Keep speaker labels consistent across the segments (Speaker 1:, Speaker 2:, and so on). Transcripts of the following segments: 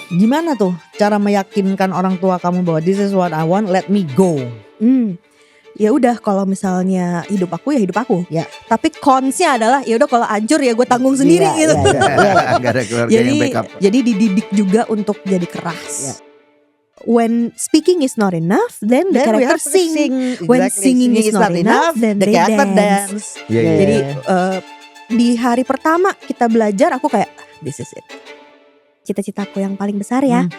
Speaker 1: Gimana tuh cara meyakinkan orang tua kamu bahwa this is what I want, let me go?
Speaker 2: Ya udah kalau misalnya hidup aku ya hidup aku.
Speaker 1: Ya.
Speaker 2: Tapi consnya adalah ya udah kalau hancur ya gue tanggung sendiri gitu.
Speaker 3: Gak ada keluarga yang backup.
Speaker 2: Jadi dididik juga untuk jadi keras.
Speaker 1: Ya.
Speaker 2: When speaking is not enough, then the
Speaker 1: we
Speaker 2: character
Speaker 1: have to
Speaker 2: sing. When singing is not enough, then
Speaker 1: the
Speaker 2: they
Speaker 1: character
Speaker 2: dance.
Speaker 3: Iya, iya.
Speaker 2: Jadi di hari pertama kita belajar aku kayak this is it. Cita-citaku yang paling besar ya,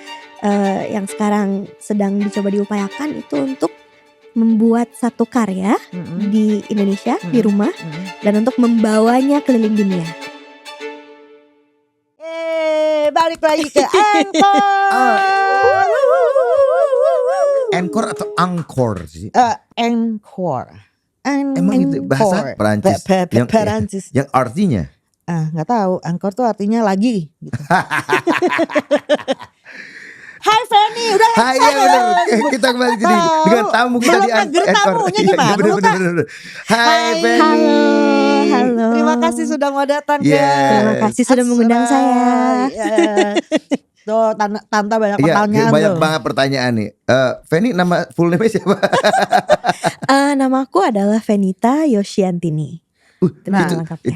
Speaker 2: yang sekarang sedang dicoba diupayakan itu untuk membuat satu karya di Indonesia, di rumah, dan untuk membawanya keliling dunia.
Speaker 1: Balik lagi ke Encore.
Speaker 3: Encore atau angkor sih?
Speaker 1: Encore.
Speaker 3: Emang itu bahasa Perancis
Speaker 1: Perancis.
Speaker 3: yang artinya?
Speaker 1: Nggak tahu. Encore tuh artinya lagi. Gitu. Hai Fanny, udah.
Speaker 3: Hai, ya benar. Kita kembali jadi dengan tamu kita
Speaker 1: belum
Speaker 3: di
Speaker 1: neger
Speaker 3: Encore.
Speaker 1: tamunya gimana?
Speaker 3: Bener. Hai Fanny.
Speaker 2: Halo.
Speaker 1: Terima kasih sudah mau datang.
Speaker 3: Yes.
Speaker 2: Terima kasih sudah mengundang saya.
Speaker 1: Tuh Tante banyak
Speaker 3: Iya,
Speaker 1: pertanyaan.
Speaker 3: banyak
Speaker 1: tuh.
Speaker 3: banget pertanyaan nih. Fanny nama full name siapa?
Speaker 2: Namaku adalah Fenita Yoshiantini.
Speaker 1: Nah,
Speaker 3: itu
Speaker 2: lengkapnya.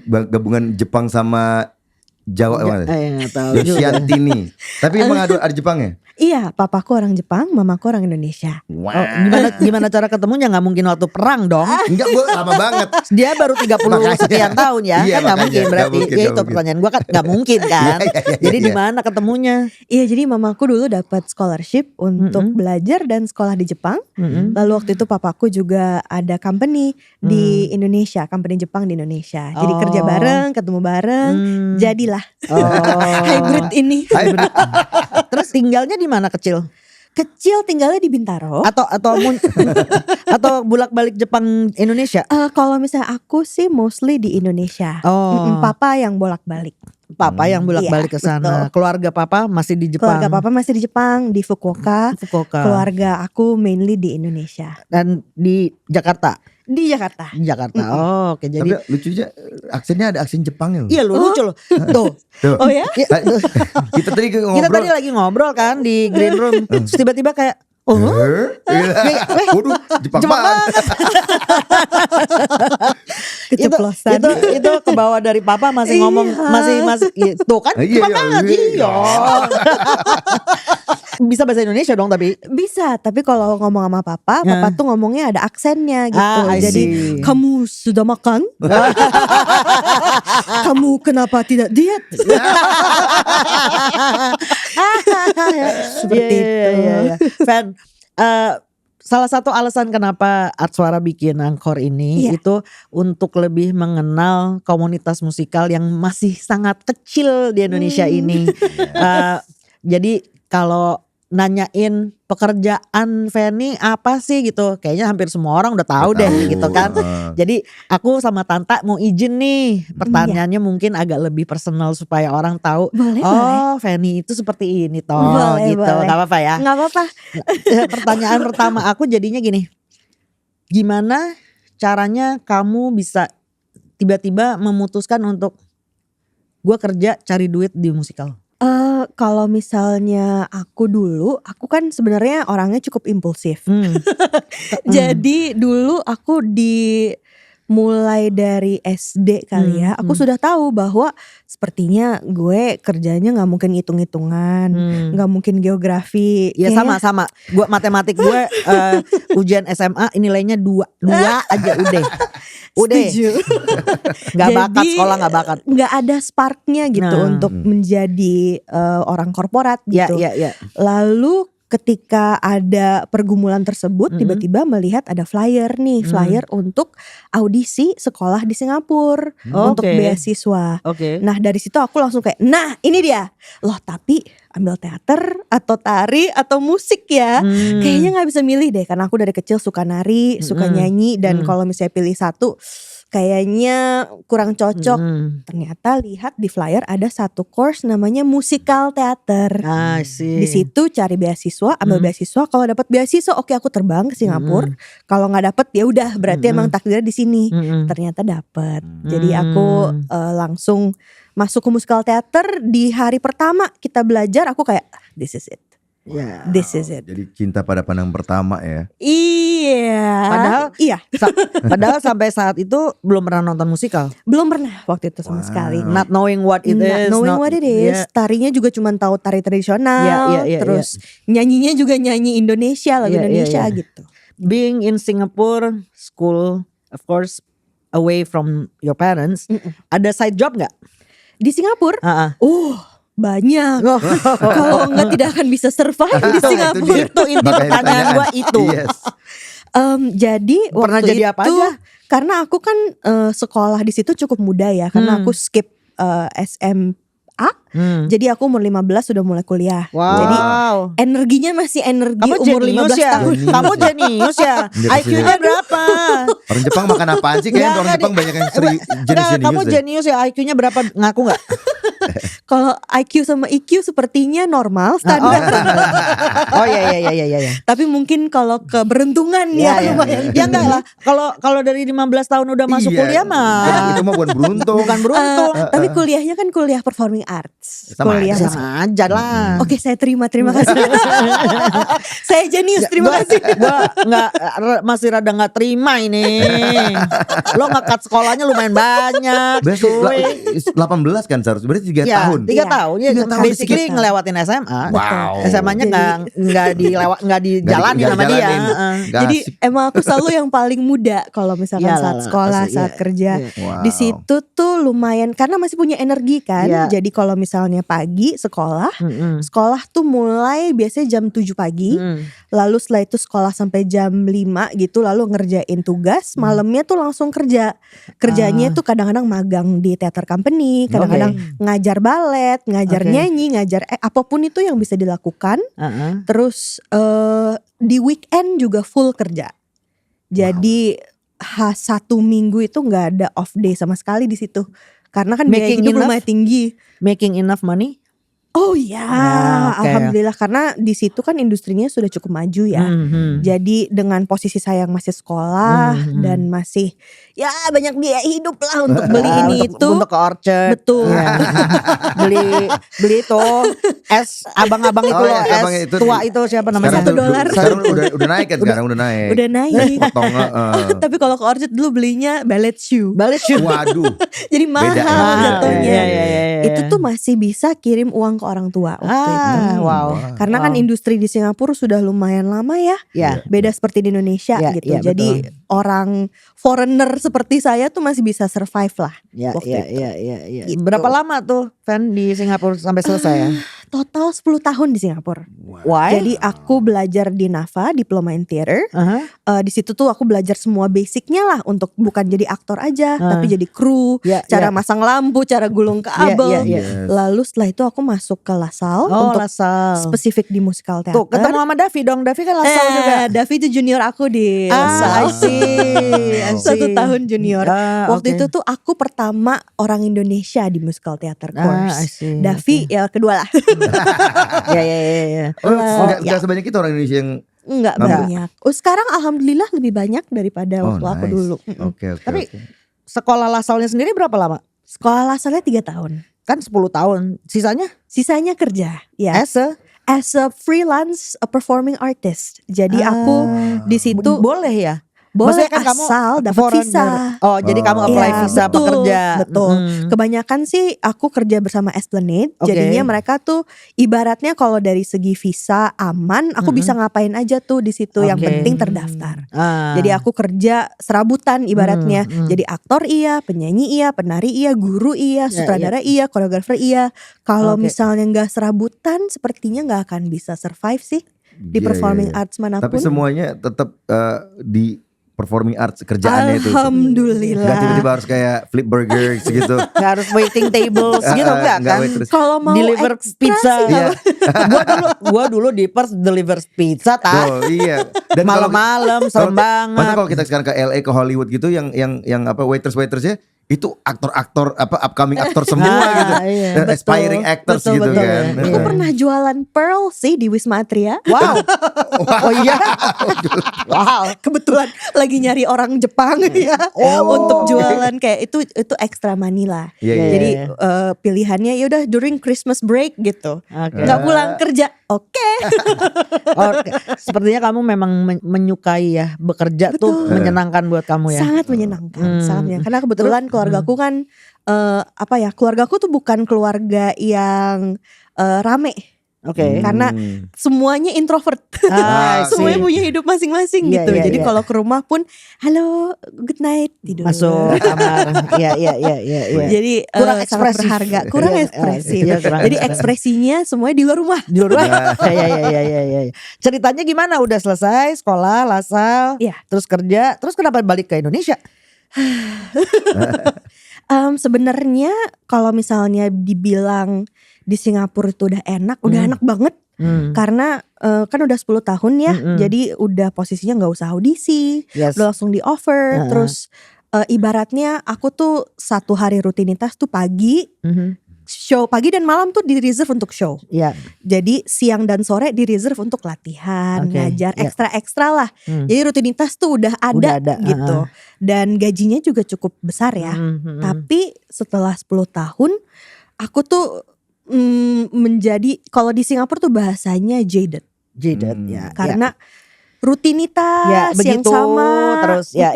Speaker 3: gabungan Jepang sama Jawa mana?
Speaker 1: Tahu juga.
Speaker 3: Yoshiantini. Tapi emang ada Jepangnya?
Speaker 2: Iya, papaku orang Jepang, mamaku orang Indonesia.
Speaker 3: Wow.
Speaker 1: Oh, gimana cara ketemunya? Nggak mungkin waktu perang dong.
Speaker 3: Enggak, gue lama banget.
Speaker 1: Dia baru 30
Speaker 3: Makanya.
Speaker 1: sekian tahun ya.
Speaker 3: Iya,
Speaker 1: Kan nggak
Speaker 3: makanya.
Speaker 1: mungkin berarti.
Speaker 3: Nggak mungkin,
Speaker 1: Ya
Speaker 3: nggak
Speaker 1: itu
Speaker 3: mungkin.
Speaker 1: pertanyaan gue kan nggak mungkin kan. Jadi
Speaker 3: iya.
Speaker 1: di mana ketemunya?
Speaker 2: Iya, jadi mamaku dulu dapat scholarship untuk belajar dan sekolah di Jepang. Lalu waktu itu papaku juga ada company di Indonesia, company Jepang di Indonesia. Jadi kerja bareng, ketemu bareng, jadilah hybrid ini.
Speaker 1: Terus tinggalnya di mana kecil?
Speaker 2: Kecil tinggalnya di Bintaro.
Speaker 1: Atau bolak-balik Jepang Indonesia?
Speaker 2: Kalau misalnya aku sih mostly di Indonesia.
Speaker 1: Oh.
Speaker 2: Papa yang bolak-balik.
Speaker 1: Papa yang bolak-balik ke sana.
Speaker 2: betul.
Speaker 1: Keluarga papa masih di Jepang.
Speaker 2: Keluarga papa masih di Jepang, di Fukuoka. Keluarga aku mainly di Indonesia.
Speaker 1: Dan di Jakarta.
Speaker 2: Di Jakarta.
Speaker 1: Di Jakarta. Oh, oke. Jadi
Speaker 3: Tapi lucunya aksennya ada aksen Jepangnya.
Speaker 1: iya lucu loh. Tuh.
Speaker 2: Oh ya?
Speaker 3: Kita tadi
Speaker 1: Kita
Speaker 3: ngobrol.
Speaker 1: tadi lagi ngobrol kan di green room. Terus tiba-tiba kayak
Speaker 3: Waduh, Jepang banget.
Speaker 2: Keceplosan.
Speaker 1: itu ke bawah dari papa masih ngomong masih tuh kan
Speaker 3: Iya,
Speaker 1: Jepang banget iya. Bisa bahasa Indonesia dong tapi
Speaker 2: Bisa, tapi kalau ngomong sama papa tuh ngomongnya ada aksennya gitu.
Speaker 1: I
Speaker 2: Jadi
Speaker 1: see.
Speaker 2: kamu sudah makan? Kamu kenapa tidak diet? Seperti itu.
Speaker 1: Iya. Fan, salah satu alasan kenapa Artswara bikin Angkor ini
Speaker 2: Iya.
Speaker 1: itu untuk lebih mengenal komunitas musikal yang masih sangat kecil di Indonesia ini. Jadi kalau nanyain pekerjaan Fanny apa sih gitu, kayaknya hampir semua orang udah tahu deh gitu kan. Jadi aku sama Tanta mau izin nih, pertanyaannya mungkin agak lebih personal supaya orang tahu.
Speaker 2: Boleh,
Speaker 1: Fanny itu seperti ini toh
Speaker 2: Boleh,
Speaker 1: gitu.
Speaker 2: boleh.
Speaker 1: Gak apa-apa ya.
Speaker 2: Nggak apa-apa.
Speaker 1: Pertanyaan pertama aku jadinya gini. Gimana caranya kamu bisa tiba-tiba memutuskan untuk gue kerja cari duit di musikal?
Speaker 2: Kalau misalnya aku dulu, aku kan sebenarnya orangnya cukup impulsif. Jadi dulu aku mulai dari SD kali ya, aku sudah tahu bahwa sepertinya gue kerjanya nggak mungkin hitung-hitungan, nggak mungkin geografi.
Speaker 1: Ya
Speaker 2: Kayaknya
Speaker 1: sama. Gue matematik gue ujian SMA nilainya 2 aja udah.
Speaker 2: Setuju.
Speaker 1: Gak bakat
Speaker 2: Jadi,
Speaker 1: sekolah gak bakat.
Speaker 2: nggak ada sparknya gitu untuk menjadi orang korporat gitu.
Speaker 1: Ya.
Speaker 2: Lalu ketika ada pergumulan tersebut, tiba-tiba melihat ada flyer nih, flyer untuk audisi sekolah di Singapura untuk beasiswa.
Speaker 1: Oke.
Speaker 2: Nah dari situ aku langsung kayak, nah ini dia. Loh tapi ambil teater atau tari atau musik ya. Kayaknya gak bisa milih deh, karena aku dari kecil suka nari, suka nyanyi. Dan kalau misalnya pilih satu kayaknya kurang cocok. Ternyata lihat di flyer ada satu course namanya musikal teater. Di situ cari beasiswa, ambil beasiswa. Kalau dapat beasiswa, oke aku terbang ke Singapura. Kalau nggak dapet ya udah, berarti emang takdirnya di sini. Ternyata dapet. Jadi aku langsung masuk ke musikal teater di hari pertama kita belajar aku kayak this is it.
Speaker 1: Ya.
Speaker 2: This is it.
Speaker 3: Jadi cinta pada pandang pertama ya.
Speaker 2: Iya.
Speaker 1: Padahal padahal sampai saat itu belum pernah nonton musikal.
Speaker 2: belum pernah waktu itu sama
Speaker 3: Wow.
Speaker 2: sekali.
Speaker 1: Not knowing what it
Speaker 2: Not
Speaker 1: is.
Speaker 2: knowing what it is.
Speaker 1: Yeah.
Speaker 2: Tarinya juga cuma tahu tari tradisional.
Speaker 1: Iya,
Speaker 2: Terus nyanyinya juga nyanyi Indonesia, lagu
Speaker 1: Iya, iya,
Speaker 2: Indonesia
Speaker 1: iya.
Speaker 2: gitu.
Speaker 1: Being in Singapore, school, of course, away from your parents. Ada side job nggak?
Speaker 2: Di Singapura, banyak.
Speaker 1: Oh.
Speaker 2: Kalau enggak tidak akan bisa survive di
Speaker 3: Itu
Speaker 2: Singapura.
Speaker 3: dia.
Speaker 1: Itu inti
Speaker 3: Makanya
Speaker 1: pertanyaan gua itu.
Speaker 3: Yes.
Speaker 2: Jadi
Speaker 1: Pernah
Speaker 2: waktu
Speaker 1: jadi apa
Speaker 2: itu
Speaker 1: aja?
Speaker 2: karena aku kan sekolah di situ cukup muda ya, karena aku skip SMA. Jadi aku umur 15 sudah mulai kuliah.
Speaker 1: Wow.
Speaker 2: Jadi energinya masih energi
Speaker 1: Kamu
Speaker 2: umur
Speaker 1: jenius
Speaker 2: 15
Speaker 1: ya?
Speaker 2: tahun.
Speaker 1: Kamu jenius ya?
Speaker 3: Jenius
Speaker 1: IQ-nya
Speaker 3: ya.
Speaker 1: berapa?
Speaker 3: Orang Jepang makan apaan sih? Kayaknya orang Jepang banyak yang jenis-jenis
Speaker 1: Kamu
Speaker 3: deh.
Speaker 1: jenius ya? IQ-nya berapa? Ngaku nggak?
Speaker 2: Kalau IQ sama EQ sepertinya normal standar.
Speaker 1: Oh iya iya.
Speaker 2: Tapi mungkin kalau keberuntungan ya lumayan.
Speaker 1: Ya enggak lah. Kalau dari 15 tahun udah masuk
Speaker 3: Iya.
Speaker 1: kuliah mah
Speaker 3: Itu mah bukan beruntung.
Speaker 1: bukan beruntung.
Speaker 2: Tapi kuliahnya kan kuliah performing arts.
Speaker 3: Sama
Speaker 2: Kuliah
Speaker 3: aja.
Speaker 2: musik.
Speaker 1: Sama aja lah.
Speaker 2: Oke, saya terima kasih. Saya jenius, terima kasih.
Speaker 1: Gua nggak masih rada nggak terima ini. Lo ngekat sekolahnya lumayan banyak.
Speaker 3: Berarti
Speaker 1: cuy.
Speaker 3: 18 kan seharusnya. Berarti 3
Speaker 1: Ya,
Speaker 3: tahun.
Speaker 1: 3 tahun ya.
Speaker 3: 3 tahun
Speaker 1: Basically
Speaker 2: sedikit.
Speaker 1: ngelewatin SMA.
Speaker 3: Wow.
Speaker 1: SMA-nya nggak dijalani
Speaker 3: Nggak
Speaker 1: sama dia.
Speaker 3: dijalanin.
Speaker 1: Heeh.
Speaker 3: Nggak
Speaker 2: Jadi
Speaker 3: asik.
Speaker 2: emang aku selalu yang paling muda kalau misalkan
Speaker 1: Iyalah,
Speaker 2: saat sekolah,
Speaker 1: pasti,
Speaker 2: saat
Speaker 1: iya,
Speaker 2: kerja.
Speaker 1: iya.
Speaker 3: Wow.
Speaker 2: Di situ tuh lumayan karena masih punya energi kan.
Speaker 1: Iya.
Speaker 2: Jadi kalau misalnya pagi sekolah,
Speaker 1: Mm-mm.
Speaker 2: sekolah tuh mulai biasanya jam 7 pagi.
Speaker 1: Mm.
Speaker 2: Lalu setelah itu sekolah sampai jam 5 gitu, lalu ngerjain tugas, malamnya tuh langsung kerja. Kerjanya tuh kadang-kadang magang di theater company, kadang-kadang ngajar balet, ngajar
Speaker 1: Oke.
Speaker 2: nyanyi, ngajar apapun itu yang bisa dilakukan.
Speaker 1: Uh-uh.
Speaker 2: Terus di weekend juga full kerja. Jadi satu minggu itu nggak ada off day sama sekali di situ. Karena kan biaya
Speaker 1: Making
Speaker 2: hidup
Speaker 1: enough?
Speaker 2: lumayan tinggi.
Speaker 1: Making enough money?
Speaker 2: Oh ya,
Speaker 1: Ya, oke.
Speaker 2: alhamdulillah karena di situ kan industrinya sudah cukup maju ya.
Speaker 1: Mhm.
Speaker 2: Jadi dengan posisi saya yang masih sekolah dan masih ya banyak biaya hidup lah untuk beli ini itu.
Speaker 1: Untuk ke Orchard.
Speaker 2: Betul.
Speaker 1: Ya. beli itu es abang-abang itu
Speaker 3: Oh,
Speaker 1: loh,
Speaker 3: ya,
Speaker 1: es
Speaker 3: abang itu.
Speaker 1: tua itu siapa namanya?
Speaker 2: Satu dolar.
Speaker 3: Sekarang udah naik kan sekarang udah naik.
Speaker 2: Udah naik.
Speaker 3: Potong.
Speaker 2: Tapi kalau ke Orchard dulu belinya ballet shoe.
Speaker 1: Balik shoot.
Speaker 3: Waduh.
Speaker 2: Jadi mahal
Speaker 3: Beda.
Speaker 2: jatuhnya.
Speaker 1: Iya.
Speaker 2: Itu tuh masih bisa kirim uang ke orang tua waktu itu.
Speaker 1: Wow.
Speaker 2: Karena kan industri di Singapura sudah lumayan lama ya.
Speaker 1: Ya.
Speaker 2: Beda seperti di Indonesia
Speaker 1: Ya,
Speaker 2: gitu.
Speaker 1: ya,
Speaker 2: Jadi
Speaker 1: betul.
Speaker 2: orang foreigner seperti saya tuh masih bisa survive lah
Speaker 1: Ya,
Speaker 2: waktu itu.
Speaker 1: iya.
Speaker 2: Gitu.
Speaker 1: Berapa lama tuh Fan di Singapura sampai selesai ya?
Speaker 2: Total 10 tahun di Singapura.
Speaker 1: Why?
Speaker 2: Jadi aku belajar di NAFA, Diploma in Theater.
Speaker 1: Uh-huh.
Speaker 2: Di situ tuh aku belajar semua basicnya lah untuk bukan jadi aktor aja, tapi jadi kru,
Speaker 1: Ya,
Speaker 2: cara
Speaker 1: ya.
Speaker 2: masang lampu, cara gulung kabel.
Speaker 1: Ya.
Speaker 3: Yes.
Speaker 2: Lalu setelah itu aku masuk ke LaSalle
Speaker 1: Oh,
Speaker 2: untuk
Speaker 1: Lasal.
Speaker 2: spesifik di musikal teater.
Speaker 1: Tuh, ketemu sama Davi dong. Davi kan Lasal juga.
Speaker 2: Davi itu junior aku di
Speaker 1: I
Speaker 2: LaSalle.
Speaker 1: see.
Speaker 2: 1 tahun junior. Waktu
Speaker 1: oke.
Speaker 2: itu tuh aku pertama orang Indonesia di musical theater
Speaker 1: I
Speaker 2: course.
Speaker 1: see.
Speaker 2: Davi ya kedua lah.
Speaker 1: Ya.
Speaker 3: Oh,
Speaker 2: ya.
Speaker 3: enggak sebanyak itu orang Indonesia yang
Speaker 2: Enggak
Speaker 3: Nggak.
Speaker 2: banyak. Sekarang alhamdulillah lebih banyak daripada waktu aku
Speaker 3: nice.
Speaker 2: dulu.
Speaker 3: Oke.
Speaker 1: Tapi sekolah Lasalnya sendiri berapa lama?
Speaker 2: Sekolah Lasalnya 3 tahun.
Speaker 1: Kan 10 tahun. Sisanya
Speaker 2: Sisanya kerja. Ya.
Speaker 1: as a
Speaker 2: As a freelance a performing artist. Jadi aku di situ
Speaker 1: boleh ya?
Speaker 2: boleh
Speaker 1: Maksudnya kan kamu
Speaker 2: asal dapat
Speaker 1: foreigner.
Speaker 2: visa.
Speaker 1: Oh, jadi kamu apply
Speaker 2: Iya,
Speaker 1: visa
Speaker 2: betul,
Speaker 1: pekerja.
Speaker 2: betul.
Speaker 1: Mm.
Speaker 2: Kebanyakan sih aku kerja bersama Esplanade.
Speaker 1: Oke.
Speaker 2: Jadinya mereka tuh ibaratnya kalau dari segi visa aman, aku bisa ngapain aja tuh di situ. Yang
Speaker 1: Oke.
Speaker 2: penting terdaftar.
Speaker 1: Ah.
Speaker 2: Jadi aku kerja serabutan ibaratnya. Jadi aktor iya, penyanyi iya, penari iya, guru iya, sutradara iya, koreografer iya. Kalau
Speaker 1: Oke.
Speaker 2: misalnya nggak serabutan, sepertinya nggak akan bisa survive sih di
Speaker 3: Iya,
Speaker 2: performing
Speaker 3: iya.
Speaker 2: arts manapun.
Speaker 3: Tapi semuanya tetap di performing arts kerjaannya itu.
Speaker 2: Alhamdulillah.
Speaker 3: Gak tiba-tiba harus kayak flip burger gitu.
Speaker 1: Nggak harus waiting tables gitu enggak kan?
Speaker 3: waitress.
Speaker 2: Kalau mau
Speaker 1: Deliver
Speaker 2: ekstra
Speaker 1: pizza.
Speaker 2: sih,
Speaker 3: Iya.
Speaker 1: gua dulu di Perth deliver pizza
Speaker 3: Oh iya. Dan kalau-
Speaker 1: malam-malam serem
Speaker 3: Masa
Speaker 1: banget.
Speaker 3: kalau kita sekarang ke LA ke Hollywood gitu yang apa waitersnya itu aktor-aktor upcoming aktor semua gitu.
Speaker 1: Iya.
Speaker 3: Dan aspiring actors
Speaker 1: Betul,
Speaker 3: gitu
Speaker 1: betul,
Speaker 3: kan.
Speaker 1: ya.
Speaker 2: Aku pernah jualan pearl sih di Wisma Atria.
Speaker 1: Wow. Oh iya. Wow.
Speaker 2: Kebetulan lagi nyari orang Jepang ya untuk jualan kayak itu extra money lah.
Speaker 3: Iya, iya.
Speaker 2: Jadi
Speaker 1: Iya.
Speaker 2: pilihannya ya udah during Christmas break gitu.
Speaker 1: Oke.
Speaker 2: Nggak pulang kerja. Oke.
Speaker 1: Oke. Sepertinya kamu memang menyukai ya bekerja tuh
Speaker 2: Betul.
Speaker 1: menyenangkan buat kamu ya.
Speaker 2: Sangat menyenangkan, sangat menyenangkan. Karena kebetulan
Speaker 1: Terus,
Speaker 2: keluargaku kan keluargaku tuh bukan keluarga yang rame.
Speaker 1: Oke.
Speaker 2: Karena semuanya introvert.
Speaker 1: Ah,
Speaker 2: Semuanya
Speaker 1: sih.
Speaker 2: punya hidup masing-masing
Speaker 1: Iya,
Speaker 2: gitu.
Speaker 1: iya,
Speaker 2: Jadi
Speaker 1: iya.
Speaker 2: kalau ke rumah pun halo, good night, tidur.
Speaker 1: Masuk kamar. Iya.
Speaker 2: Jadi
Speaker 1: Kurang
Speaker 2: sangat
Speaker 1: ekspresif.
Speaker 2: berharga, kurang
Speaker 1: Iya,
Speaker 2: ekspresif.
Speaker 1: iya, kurang
Speaker 2: Jadi
Speaker 1: ekspresif.
Speaker 2: ekspresinya semuanya di luar rumah.
Speaker 1: Di luar. Iya. Ceritanya gimana? Udah selesai sekolah, lasal,
Speaker 2: Iya.
Speaker 1: terus kerja, terus kenapa balik ke Indonesia?
Speaker 2: Sebenarnya kalau misalnya dibilang di Singapura itu udah enak banget. Karena kan udah 10 tahun ya, jadi udah posisinya nggak usah audisi,
Speaker 1: Yes.
Speaker 2: udah langsung di offer. Terus ibaratnya aku tuh satu hari rutinitas tuh pagi, show pagi dan malam tuh di reserve untuk show.
Speaker 1: Iya.
Speaker 2: Jadi siang dan sore di reserve untuk latihan,
Speaker 1: Oke,
Speaker 2: ngajar,
Speaker 1: ya.
Speaker 2: ekstra lah. Jadi rutinitas tuh udah ada, gitu. Dan gajinya juga cukup besar ya. Tapi setelah 10 tahun aku tuh menjadi, kalau di Singapura tuh bahasanya jaded.
Speaker 1: Ya.
Speaker 2: Karena rutinitas
Speaker 1: ya,
Speaker 2: yang
Speaker 1: begitu
Speaker 2: sama.
Speaker 1: terus ya.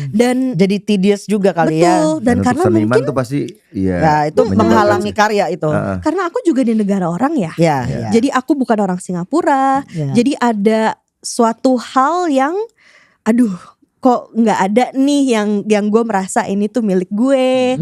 Speaker 2: Dan
Speaker 1: Jadi tedious juga kali ya.
Speaker 2: betul, dan
Speaker 3: untuk
Speaker 2: karena
Speaker 3: seniman
Speaker 2: mungkin
Speaker 3: tuh pasti
Speaker 1: Ya, itu
Speaker 3: menyenangkan
Speaker 1: menghalangi
Speaker 3: sih.
Speaker 1: karya itu.
Speaker 2: karena aku juga di negara orang ya.
Speaker 1: Ya.
Speaker 2: Jadi aku bukan orang Singapura.
Speaker 1: Ya.
Speaker 2: Jadi ada suatu hal yang aduh kok nggak ada nih yang gue merasa ini tuh milik gue.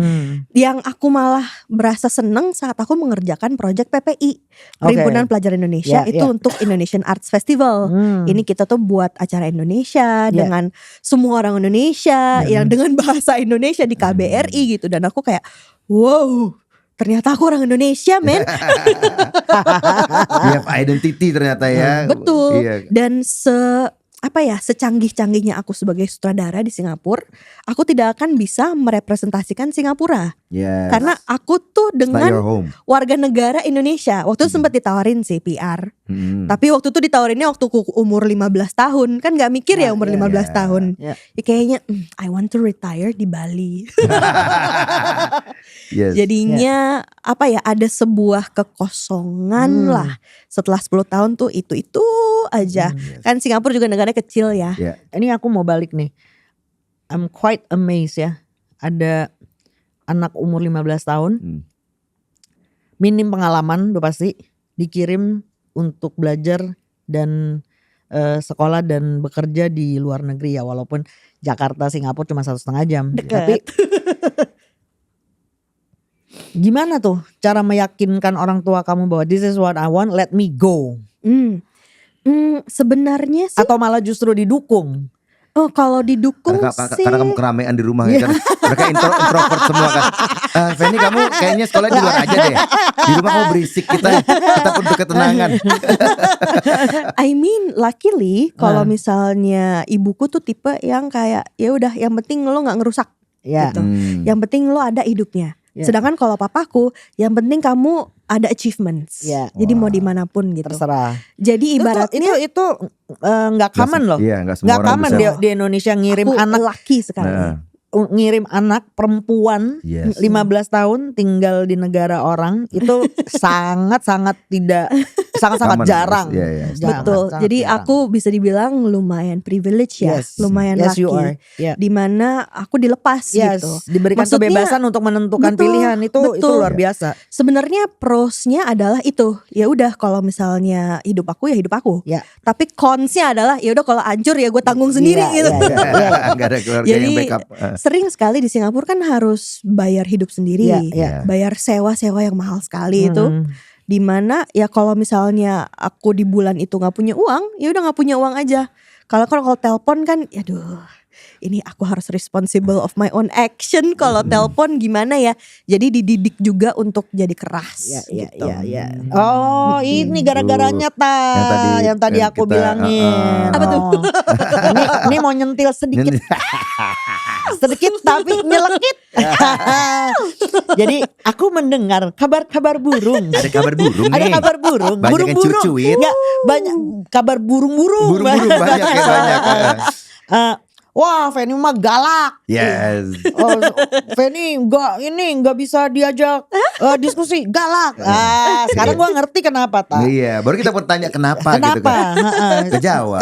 Speaker 2: Yang aku malah merasa seneng saat aku mengerjakan proyek PPI, Perhimpunan Pelajar Indonesia,
Speaker 1: Ya,
Speaker 2: itu
Speaker 1: ya.
Speaker 2: untuk Indonesian Arts Festival. Ini kita tuh buat acara Indonesia dengan semua orang Indonesia yang dengan bahasa Indonesia di KBRI gitu. Dan aku kayak wow, ternyata aku orang Indonesia men.
Speaker 3: You have identity ternyata ya.
Speaker 2: Betul.
Speaker 3: Iya.
Speaker 2: Dan secanggih-canggihnya aku sebagai sutradara di Singapura, aku tidak akan bisa merepresentasikan Singapura.
Speaker 3: Yes.
Speaker 2: Karena aku tuh
Speaker 3: It's not your
Speaker 2: dengan
Speaker 3: home.
Speaker 2: warga negara Indonesia. Waktu itu sempat ditawarin sih PR. Tapi waktu itu ditawarinnya waktu ku umur 15 tahun. Kan gak mikir ya umur 15 tahun.
Speaker 1: Ya.
Speaker 2: Ya kayaknya I want to retire di Bali.
Speaker 3: Yes.
Speaker 2: Jadinya ada sebuah kekosongan lah. Setelah 10 tahun tuh itu aja. Kan Singapura juga negaranya kecil ya.
Speaker 3: Ya.
Speaker 1: Ini aku mau balik nih. I'm quite amazed ya. Ada anak umur 15 tahun. Minim pengalaman udah pasti. Dikirim untuk belajar dan sekolah dan bekerja di luar negeri ya. Walaupun Jakarta Singapura cuma 1,5 jam.
Speaker 2: Deket.
Speaker 1: Tapi gimana tuh cara meyakinkan orang tua kamu bahwa this is what I want, let me go?
Speaker 2: Sebenarnya sih
Speaker 1: Atau malah justru didukung?
Speaker 2: kalau didukung sih
Speaker 3: Karena kamu keramaian di rumah ya kan. Mereka introvert semua kan. Fanny kamu kayaknya sekolah di luar aja deh. Di rumah kamu berisik, kita untuk ketenangan.
Speaker 2: I mean luckily kalau misalnya ibuku tuh tipe yang kayak ya udah yang penting lo nggak ngerusak
Speaker 1: Ya.
Speaker 2: gitu. Yang penting lo ada hidupnya. Sedangkan kalau papaku yang penting kamu ada achievements. Jadi mau dimanapun gitu.
Speaker 1: Terserah.
Speaker 2: Jadi ibaratnya
Speaker 1: itu nggak common loh.
Speaker 3: Iya, nggak semua
Speaker 1: Nggak
Speaker 3: orang
Speaker 1: common
Speaker 3: bisa.
Speaker 1: di Indonesia ngirim
Speaker 2: aku
Speaker 1: anak
Speaker 2: laki sekali.
Speaker 1: ngirim anak perempuan
Speaker 3: Yes.
Speaker 1: 15 tahun tinggal di negara orang itu sangat-sangat tidak sangat-sangat
Speaker 3: Common.
Speaker 1: jarang.
Speaker 3: Iya, iya.
Speaker 2: Betul.
Speaker 1: Sangat
Speaker 2: Jadi
Speaker 1: jarang.
Speaker 2: aku bisa dibilang lumayan privilege ya,
Speaker 1: Yes.
Speaker 2: lumayan
Speaker 1: Yes, you are.
Speaker 2: lucky.
Speaker 1: Yeah.
Speaker 2: Dimana aku dilepas
Speaker 1: Yes,
Speaker 2: gitu.
Speaker 1: diberikan
Speaker 2: Maksudnya,
Speaker 1: kebebasan untuk menentukan
Speaker 2: betul,
Speaker 1: pilihan itu
Speaker 2: betul.
Speaker 1: luar biasa.
Speaker 2: Sebenarnya prosnya adalah itu. Ya udah kalau misalnya hidup aku ya hidup aku.
Speaker 1: Ya.
Speaker 2: Tapi consnya adalah ya udah kalau hancur ya gue tanggung sendiri
Speaker 1: Iya,
Speaker 2: gitu.
Speaker 1: iya, iya.
Speaker 3: Nggak ada keluarga
Speaker 2: Jadi
Speaker 3: yang backup.
Speaker 2: sering sekali di Singapura kan harus bayar hidup sendiri,
Speaker 1: Iya, iya.
Speaker 2: bayar sewa yang mahal sekali itu. Dimana ya kalau misalnya aku di bulan itu nggak punya uang, ya udah nggak punya uang aja. Kalau telepon kan, aduh, ini aku harus responsible of my own action. Kalau telepon gimana ya? Jadi dididik juga untuk jadi keras. gitu.
Speaker 1: Iya. Oh, ini gara-garanya yang tadi
Speaker 3: yang
Speaker 1: aku
Speaker 3: kita,
Speaker 1: bilangin.
Speaker 2: Apa tuh?
Speaker 1: Ini mau nyentil sedikit. sedikit tapi nyelekit. Jadi aku mendengar kabar-kabar burung.
Speaker 3: Ada kabar burung
Speaker 1: Ada
Speaker 3: nih.
Speaker 1: kabar burung,
Speaker 3: Banyak yang
Speaker 1: burung-burung.
Speaker 3: cuit-cuit.
Speaker 1: Enggak, banyak kabar burung-burung.
Speaker 3: Burung-burung banyak ya banyak.
Speaker 1: Wah, Feni mah galak.
Speaker 3: Yes.
Speaker 1: Oh, Feni nggak bisa diajak diskusi, galak. Sekarang gua ngerti kenapa
Speaker 3: Iya, baru kita mau tanya kenapa gitu
Speaker 1: Kenapa?
Speaker 3: kan.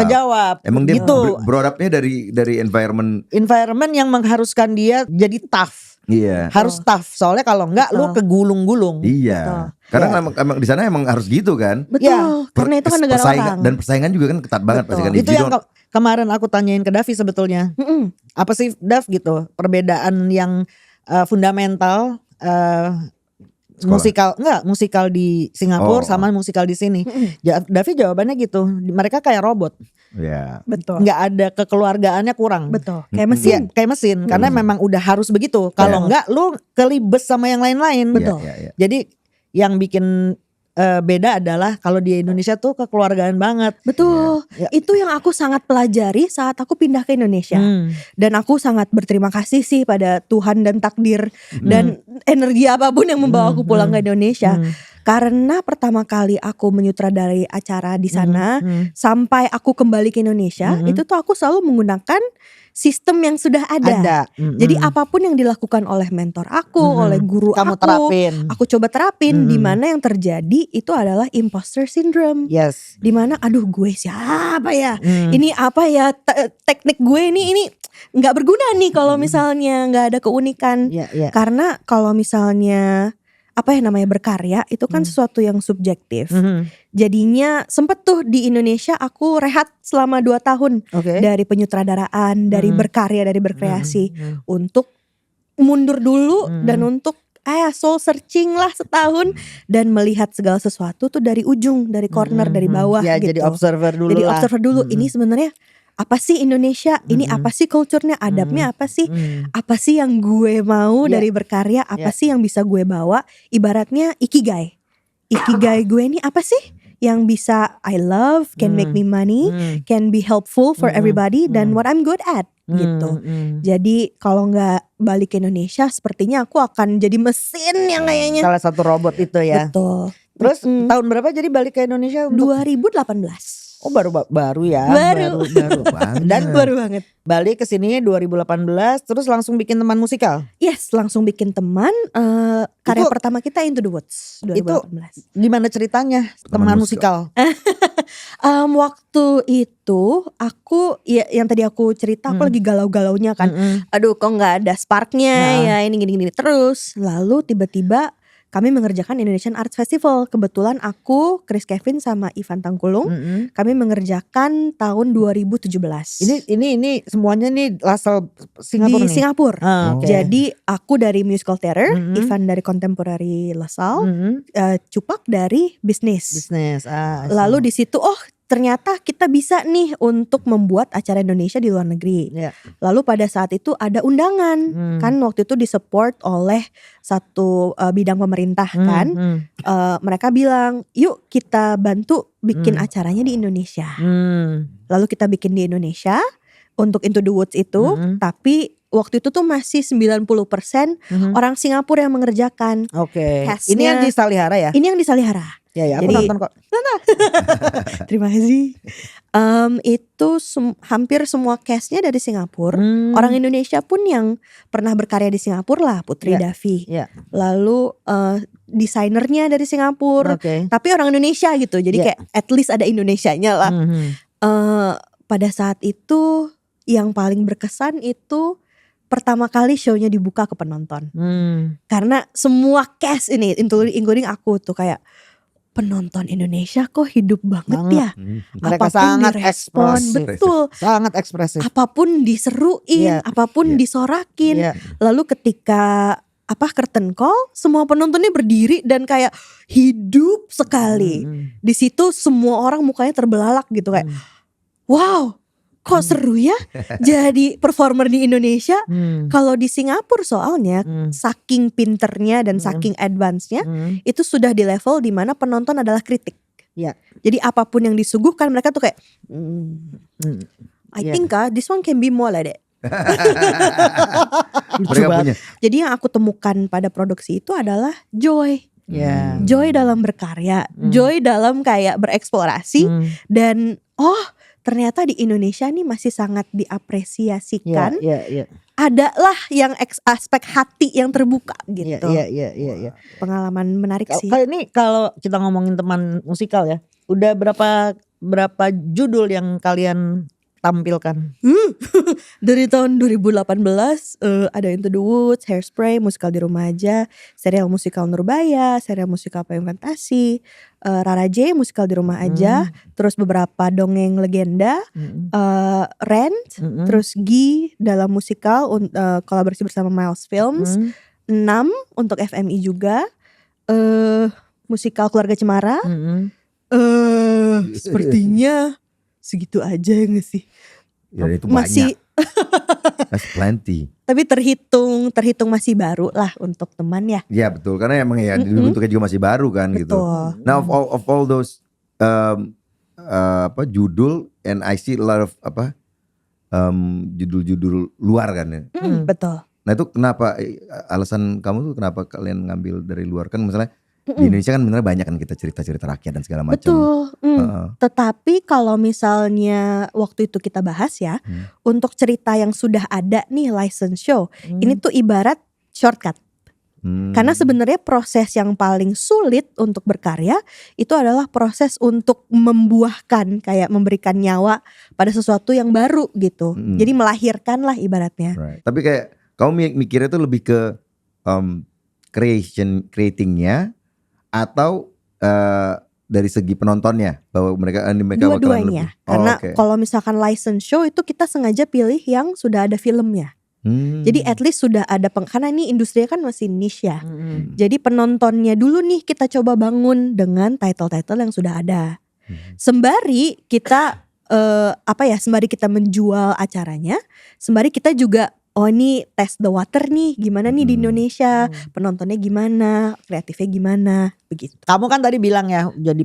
Speaker 3: Kejawab. Emang dia
Speaker 1: gitu.
Speaker 3: brought up-nya dari environment.
Speaker 1: Environment yang mengharuskan dia jadi tough.
Speaker 3: Iya.
Speaker 1: Harus tough. Soalnya kalau enggak lu kegulung-gulung.
Speaker 3: Iya. Karena emang di sana emang harus gitu kan.
Speaker 2: Betul,
Speaker 1: Ya,
Speaker 2: karena itu kan negara orang.
Speaker 3: Dan persaingan juga kan ketat banget pasti kan.
Speaker 1: Itu yang kemarin aku tanyain ke Davi sebetulnya. Apa sih Dav gitu perbedaan yang fundamental musikal di Singapura sama musikal di sini. Davi jawabannya gitu. Mereka kayak robot.
Speaker 3: Iya.
Speaker 2: Betul.
Speaker 1: Nggak ada kekeluargaannya kurang.
Speaker 2: Betul. Kayak mesin.
Speaker 1: Iya, kayak mesin. Karena memang udah harus begitu. Kalau enggak lu kelibes sama yang lain-lain.
Speaker 2: Betul.
Speaker 3: Iya.
Speaker 1: Jadi yang bikin beda adalah kalau di Indonesia tuh kekeluargaan banget.
Speaker 2: Betul.
Speaker 1: Ya.
Speaker 2: Itu yang aku sangat pelajari saat aku pindah ke Indonesia. Dan aku sangat berterima kasih sih pada Tuhan dan takdir dan energi apapun yang membawa aku pulang ke Indonesia. Karena pertama kali aku menyutradarai acara di sana sampai aku kembali ke Indonesia, itu tuh aku selalu menggunakan sistem yang sudah ada. Jadi apapun yang dilakukan oleh mentor aku, oleh guru
Speaker 1: Kamu
Speaker 2: aku,
Speaker 1: terapin.
Speaker 2: aku coba terapin. Di mana yang terjadi itu adalah imposter syndrome.
Speaker 1: Yes.
Speaker 2: Dimana aduh gue siapa ya, ini apa ya, teknik gue ini nggak berguna nih kalau misalnya nggak ada keunikan.
Speaker 1: Iya.
Speaker 2: Karena kalau misalnya apa ya namanya berkarya itu kan sesuatu yang subjektif. Jadinya sempet tuh di Indonesia aku rehat selama 2 tahun
Speaker 1: Oke.
Speaker 2: dari penyutradaraan, dari berkarya, dari berkreasi untuk mundur dulu dan untuk soul searching lah setahun dan melihat segala sesuatu tuh dari ujung, dari corner, dari bawah
Speaker 1: Ya,
Speaker 2: gitu.
Speaker 1: jadi observer dulu
Speaker 2: Jadi
Speaker 1: lah.
Speaker 2: observer dulu. Ini sebenarnya apa sih Indonesia? Ini apa sih culture-nya? Adabnya apa sih? Apa sih yang gue mau dari berkarya? Apa sih yang bisa gue bawa? Ibaratnya ikigai. Ikigai gue ini apa sih? Yang bisa I love, can make me money, can be helpful for everybody, dan what I'm good at gitu. Jadi kalau nggak balik ke Indonesia, sepertinya aku akan jadi mesin yang kayaknya.
Speaker 1: Salah satu robot itu ya.
Speaker 2: Betul.
Speaker 1: Terus tahun berapa jadi balik ke Indonesia?
Speaker 2: 2018.
Speaker 1: Oh baru ya.
Speaker 2: Baru.
Speaker 1: Dan
Speaker 2: Baru banget.
Speaker 1: balik ke sini 2018 terus langsung bikin teman musikal.
Speaker 2: Yes, langsung bikin teman. Karya
Speaker 1: Itu-
Speaker 2: pertama kita Into the Woods 2018.
Speaker 1: Gimana ceritanya teman musikal?
Speaker 2: Waktu itu aku yang tadi aku cerita aku lagi galau-galaunya kan. Aduh kok nggak ada sparknya ya ini gini-gini terus. Lalu tiba-tiba kami mengerjakan Indonesian Arts Festival. Kebetulan aku, Chris Kevin sama Ivan Tangkulung, kami mengerjakan tahun 2017.
Speaker 1: Ini semuanya nih asal Singapura
Speaker 2: di
Speaker 1: nih.
Speaker 2: Singapura.
Speaker 1: Oke.
Speaker 2: Jadi aku dari musical theater, Ivan dari contemporary LaSalle, Cupak dari bisnis.
Speaker 1: Bisnis.
Speaker 2: Lalu di situ ternyata kita bisa nih untuk membuat acara Indonesia di luar negeri.
Speaker 1: Ya.
Speaker 2: Lalu pada saat itu ada undangan, kan waktu itu disupport oleh satu bidang pemerintah kan. Mereka bilang, yuk kita bantu bikin acaranya di Indonesia. Lalu kita bikin di Indonesia untuk Into the Woods itu, tapi waktu itu tuh masih 90% orang Singapura yang mengerjakan.
Speaker 1: Oke.
Speaker 2: Castnya-
Speaker 1: Ini yang di Salihara ya?
Speaker 2: Ini yang di Salihara.
Speaker 1: Ya, aku
Speaker 2: Jadi-
Speaker 1: nonton kok.
Speaker 2: Terima kasih. Itu hampir semua castnya dari Singapura. Orang Indonesia pun yang pernah berkarya di Singapura lah, Putri
Speaker 1: Ya,
Speaker 2: Davi.
Speaker 1: ya.
Speaker 2: Lalu desainernya dari Singapura.
Speaker 1: Oke.
Speaker 2: Tapi orang Indonesia gitu. Jadi
Speaker 1: Ya.
Speaker 2: kayak at least ada Indonesianya lah. Pada saat itu yang paling berkesan itu pertama kali show-nya dibuka ke penonton. Karena semua cast ini including aku tuh kayak penonton Indonesia kok hidup banget ya.
Speaker 1: Mereka
Speaker 2: Apapun
Speaker 1: sangat
Speaker 2: direspon,
Speaker 1: ekspresif.
Speaker 2: betul.
Speaker 1: Sangat ekspresif.
Speaker 2: Apapun diseruin,
Speaker 1: Iya.
Speaker 2: apapun disorakin.
Speaker 1: Iya.
Speaker 2: Lalu ketika curtain call, semua penontonnya berdiri dan kayak hidup sekali. Di situ semua orang mukanya terbelalak gitu kayak, wow, kok seru ya jadi performer di Indonesia. Kalau di Singapura soalnya saking pinternya dan saking advance-nya itu sudah di level dimana penonton adalah kritik.
Speaker 1: Ya.
Speaker 2: Jadi apapun yang disuguhkan mereka tuh kayak I
Speaker 1: Iya.
Speaker 2: think this one can be more like that.
Speaker 1: Lucu
Speaker 3: Mereka
Speaker 1: banget.
Speaker 3: punya.
Speaker 2: Jadi yang aku temukan pada produksi itu adalah joy.
Speaker 1: Ya.
Speaker 2: Joy dalam berkarya,
Speaker 1: Hmm.
Speaker 2: joy dalam kayak bereksplorasi,
Speaker 1: Hmm.
Speaker 2: dan ternyata di Indonesia nih masih sangat diapresiasikan.
Speaker 1: Iya.
Speaker 2: Adalah yang aspek hati yang terbuka gitu.
Speaker 1: Iya.
Speaker 2: Pengalaman menarik sih.
Speaker 1: Kalau ini kalau kita ngomongin teman musikal ya, udah berapa judul yang kalian tampilkan?
Speaker 2: Dari tahun 2018 ada Into the Woods, Hairspray, musikal di rumah aja, serial musikal Nurbaya, serial musikal Payung Fantasi, Rara J, musikal di rumah aja, terus beberapa dongeng legenda, Rent, terus Gi dalam musikal kolaborasi bersama Miles Films, 6 untuk FMI juga, musikal Keluarga Cemara, sepertinya segitu aja gak sih?
Speaker 3: Ya itu
Speaker 2: Masih
Speaker 3: banyak. That's plenty.
Speaker 2: tapi terhitung masih baru lah untuk teman ya.
Speaker 3: Ya betul, karena emang ya bentuknya juga masih baru kan gitu.
Speaker 2: Betul.
Speaker 3: Now of all those judul, and I see a lot of judul-judul luar kan ya.
Speaker 2: Betul.
Speaker 3: Nah itu kenapa alasan kamu tuh kenapa kalian ngambil dari luar, kan misalnya di Indonesia kan benar banyak kan kita cerita-cerita rakyat dan segala macam.
Speaker 2: Betul. Tetapi kalau misalnya waktu itu kita bahas ya, untuk cerita yang sudah ada nih license show, ini tuh ibarat shortcut. Karena sebenarnya proses yang paling sulit untuk berkarya itu adalah proses untuk membuahkan, kayak memberikan nyawa pada sesuatu yang baru gitu. Jadi melahirkan lah ibaratnya.
Speaker 3: Right. Tapi kayak kamu mikirnya tuh lebih ke creatingnya atau dari segi penontonnya, bahwa mereka bakalan
Speaker 2: Dua-duanya.
Speaker 3: lebih.
Speaker 2: Karena
Speaker 3: Oke.
Speaker 2: kalau misalkan license show itu kita sengaja pilih yang sudah ada filmnya. Jadi at least sudah ada karena ini industrinya kan masih niche ya. Jadi penontonnya dulu nih kita coba bangun dengan title-title yang sudah ada. Sembari kita sembari kita menjual acaranya, sembari kita juga ini test the water nih, gimana nih di Indonesia, penontonnya gimana, kreatifnya gimana, begitu.
Speaker 1: Kamu kan tadi bilang ya jadi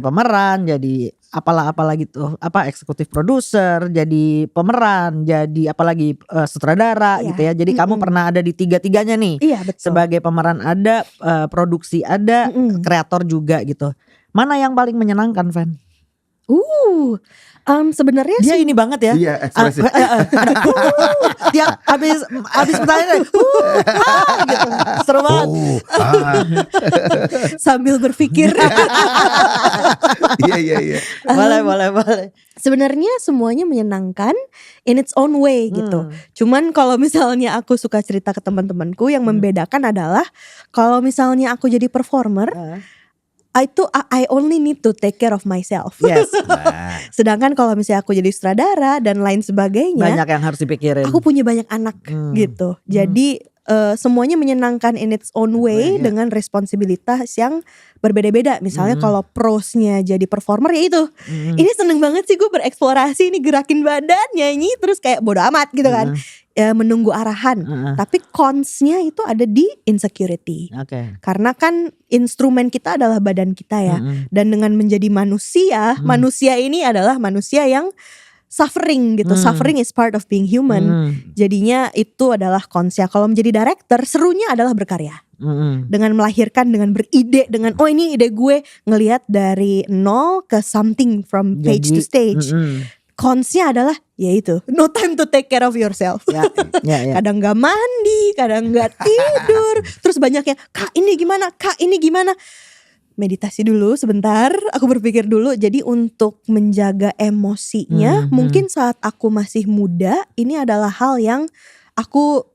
Speaker 1: pemeran, jadi apalah gitu, eksekutif produser, jadi pemeran, jadi apalagi sutradara
Speaker 2: Iya.
Speaker 1: gitu ya. Jadi kamu pernah ada di tiga-tiganya nih.
Speaker 2: Iya betul.
Speaker 1: Sebagai pemeran ada, produksi ada, kreator juga gitu. Mana yang paling menyenangkan, Van?
Speaker 2: Sebenarnya
Speaker 1: Dia ini banget ya.
Speaker 3: Iya, ekspresif.
Speaker 1: Tiap habis pertanyaan gitu. Seru banget.
Speaker 2: sambil berpikir.
Speaker 3: Iya.
Speaker 1: Boleh.
Speaker 2: Sebenarnya semuanya menyenangkan in its own way gitu. Cuman kalau misalnya aku suka cerita ke teman-temanku, yang membedakan adalah kalau misalnya aku jadi performer, I only need to take care of myself.
Speaker 1: Yes.
Speaker 2: Sedangkan kalau misalnya aku jadi sutradara dan lain sebagainya,
Speaker 1: Banyak yang harus dipikirin.
Speaker 2: aku punya banyak anak gitu. Jadi semuanya menyenangkan in its own way dengan responsibilitas yang berbeda-beda. Misalnya kalau prosnya jadi performer ya itu. Ini seneng banget sih gue bereksplorasi, ini gerakin badan, nyanyi terus kayak bodo amat gitu kan. Menunggu arahan. Tapi consnya itu ada di insecurity.
Speaker 1: Oke.
Speaker 2: Karena kan instrumen kita adalah badan kita ya. Dan dengan menjadi manusia, manusia ini adalah manusia yang suffering gitu. Suffering is part of being human. Jadinya itu adalah consnya. Kalau menjadi director, serunya adalah berkarya. Dengan melahirkan, dengan beride, dengan ini ide gue, ngelihat dari nol ke something from page to stage. Consnya adalah yaitu no time to take care of yourself.
Speaker 1: Ya.
Speaker 2: Kadang gak mandi, kadang gak tidur. Terus banyaknya, kak ini gimana. Meditasi dulu sebentar, aku berpikir dulu. Jadi untuk menjaga emosinya, mungkin saat aku masih muda, ini adalah hal yang aku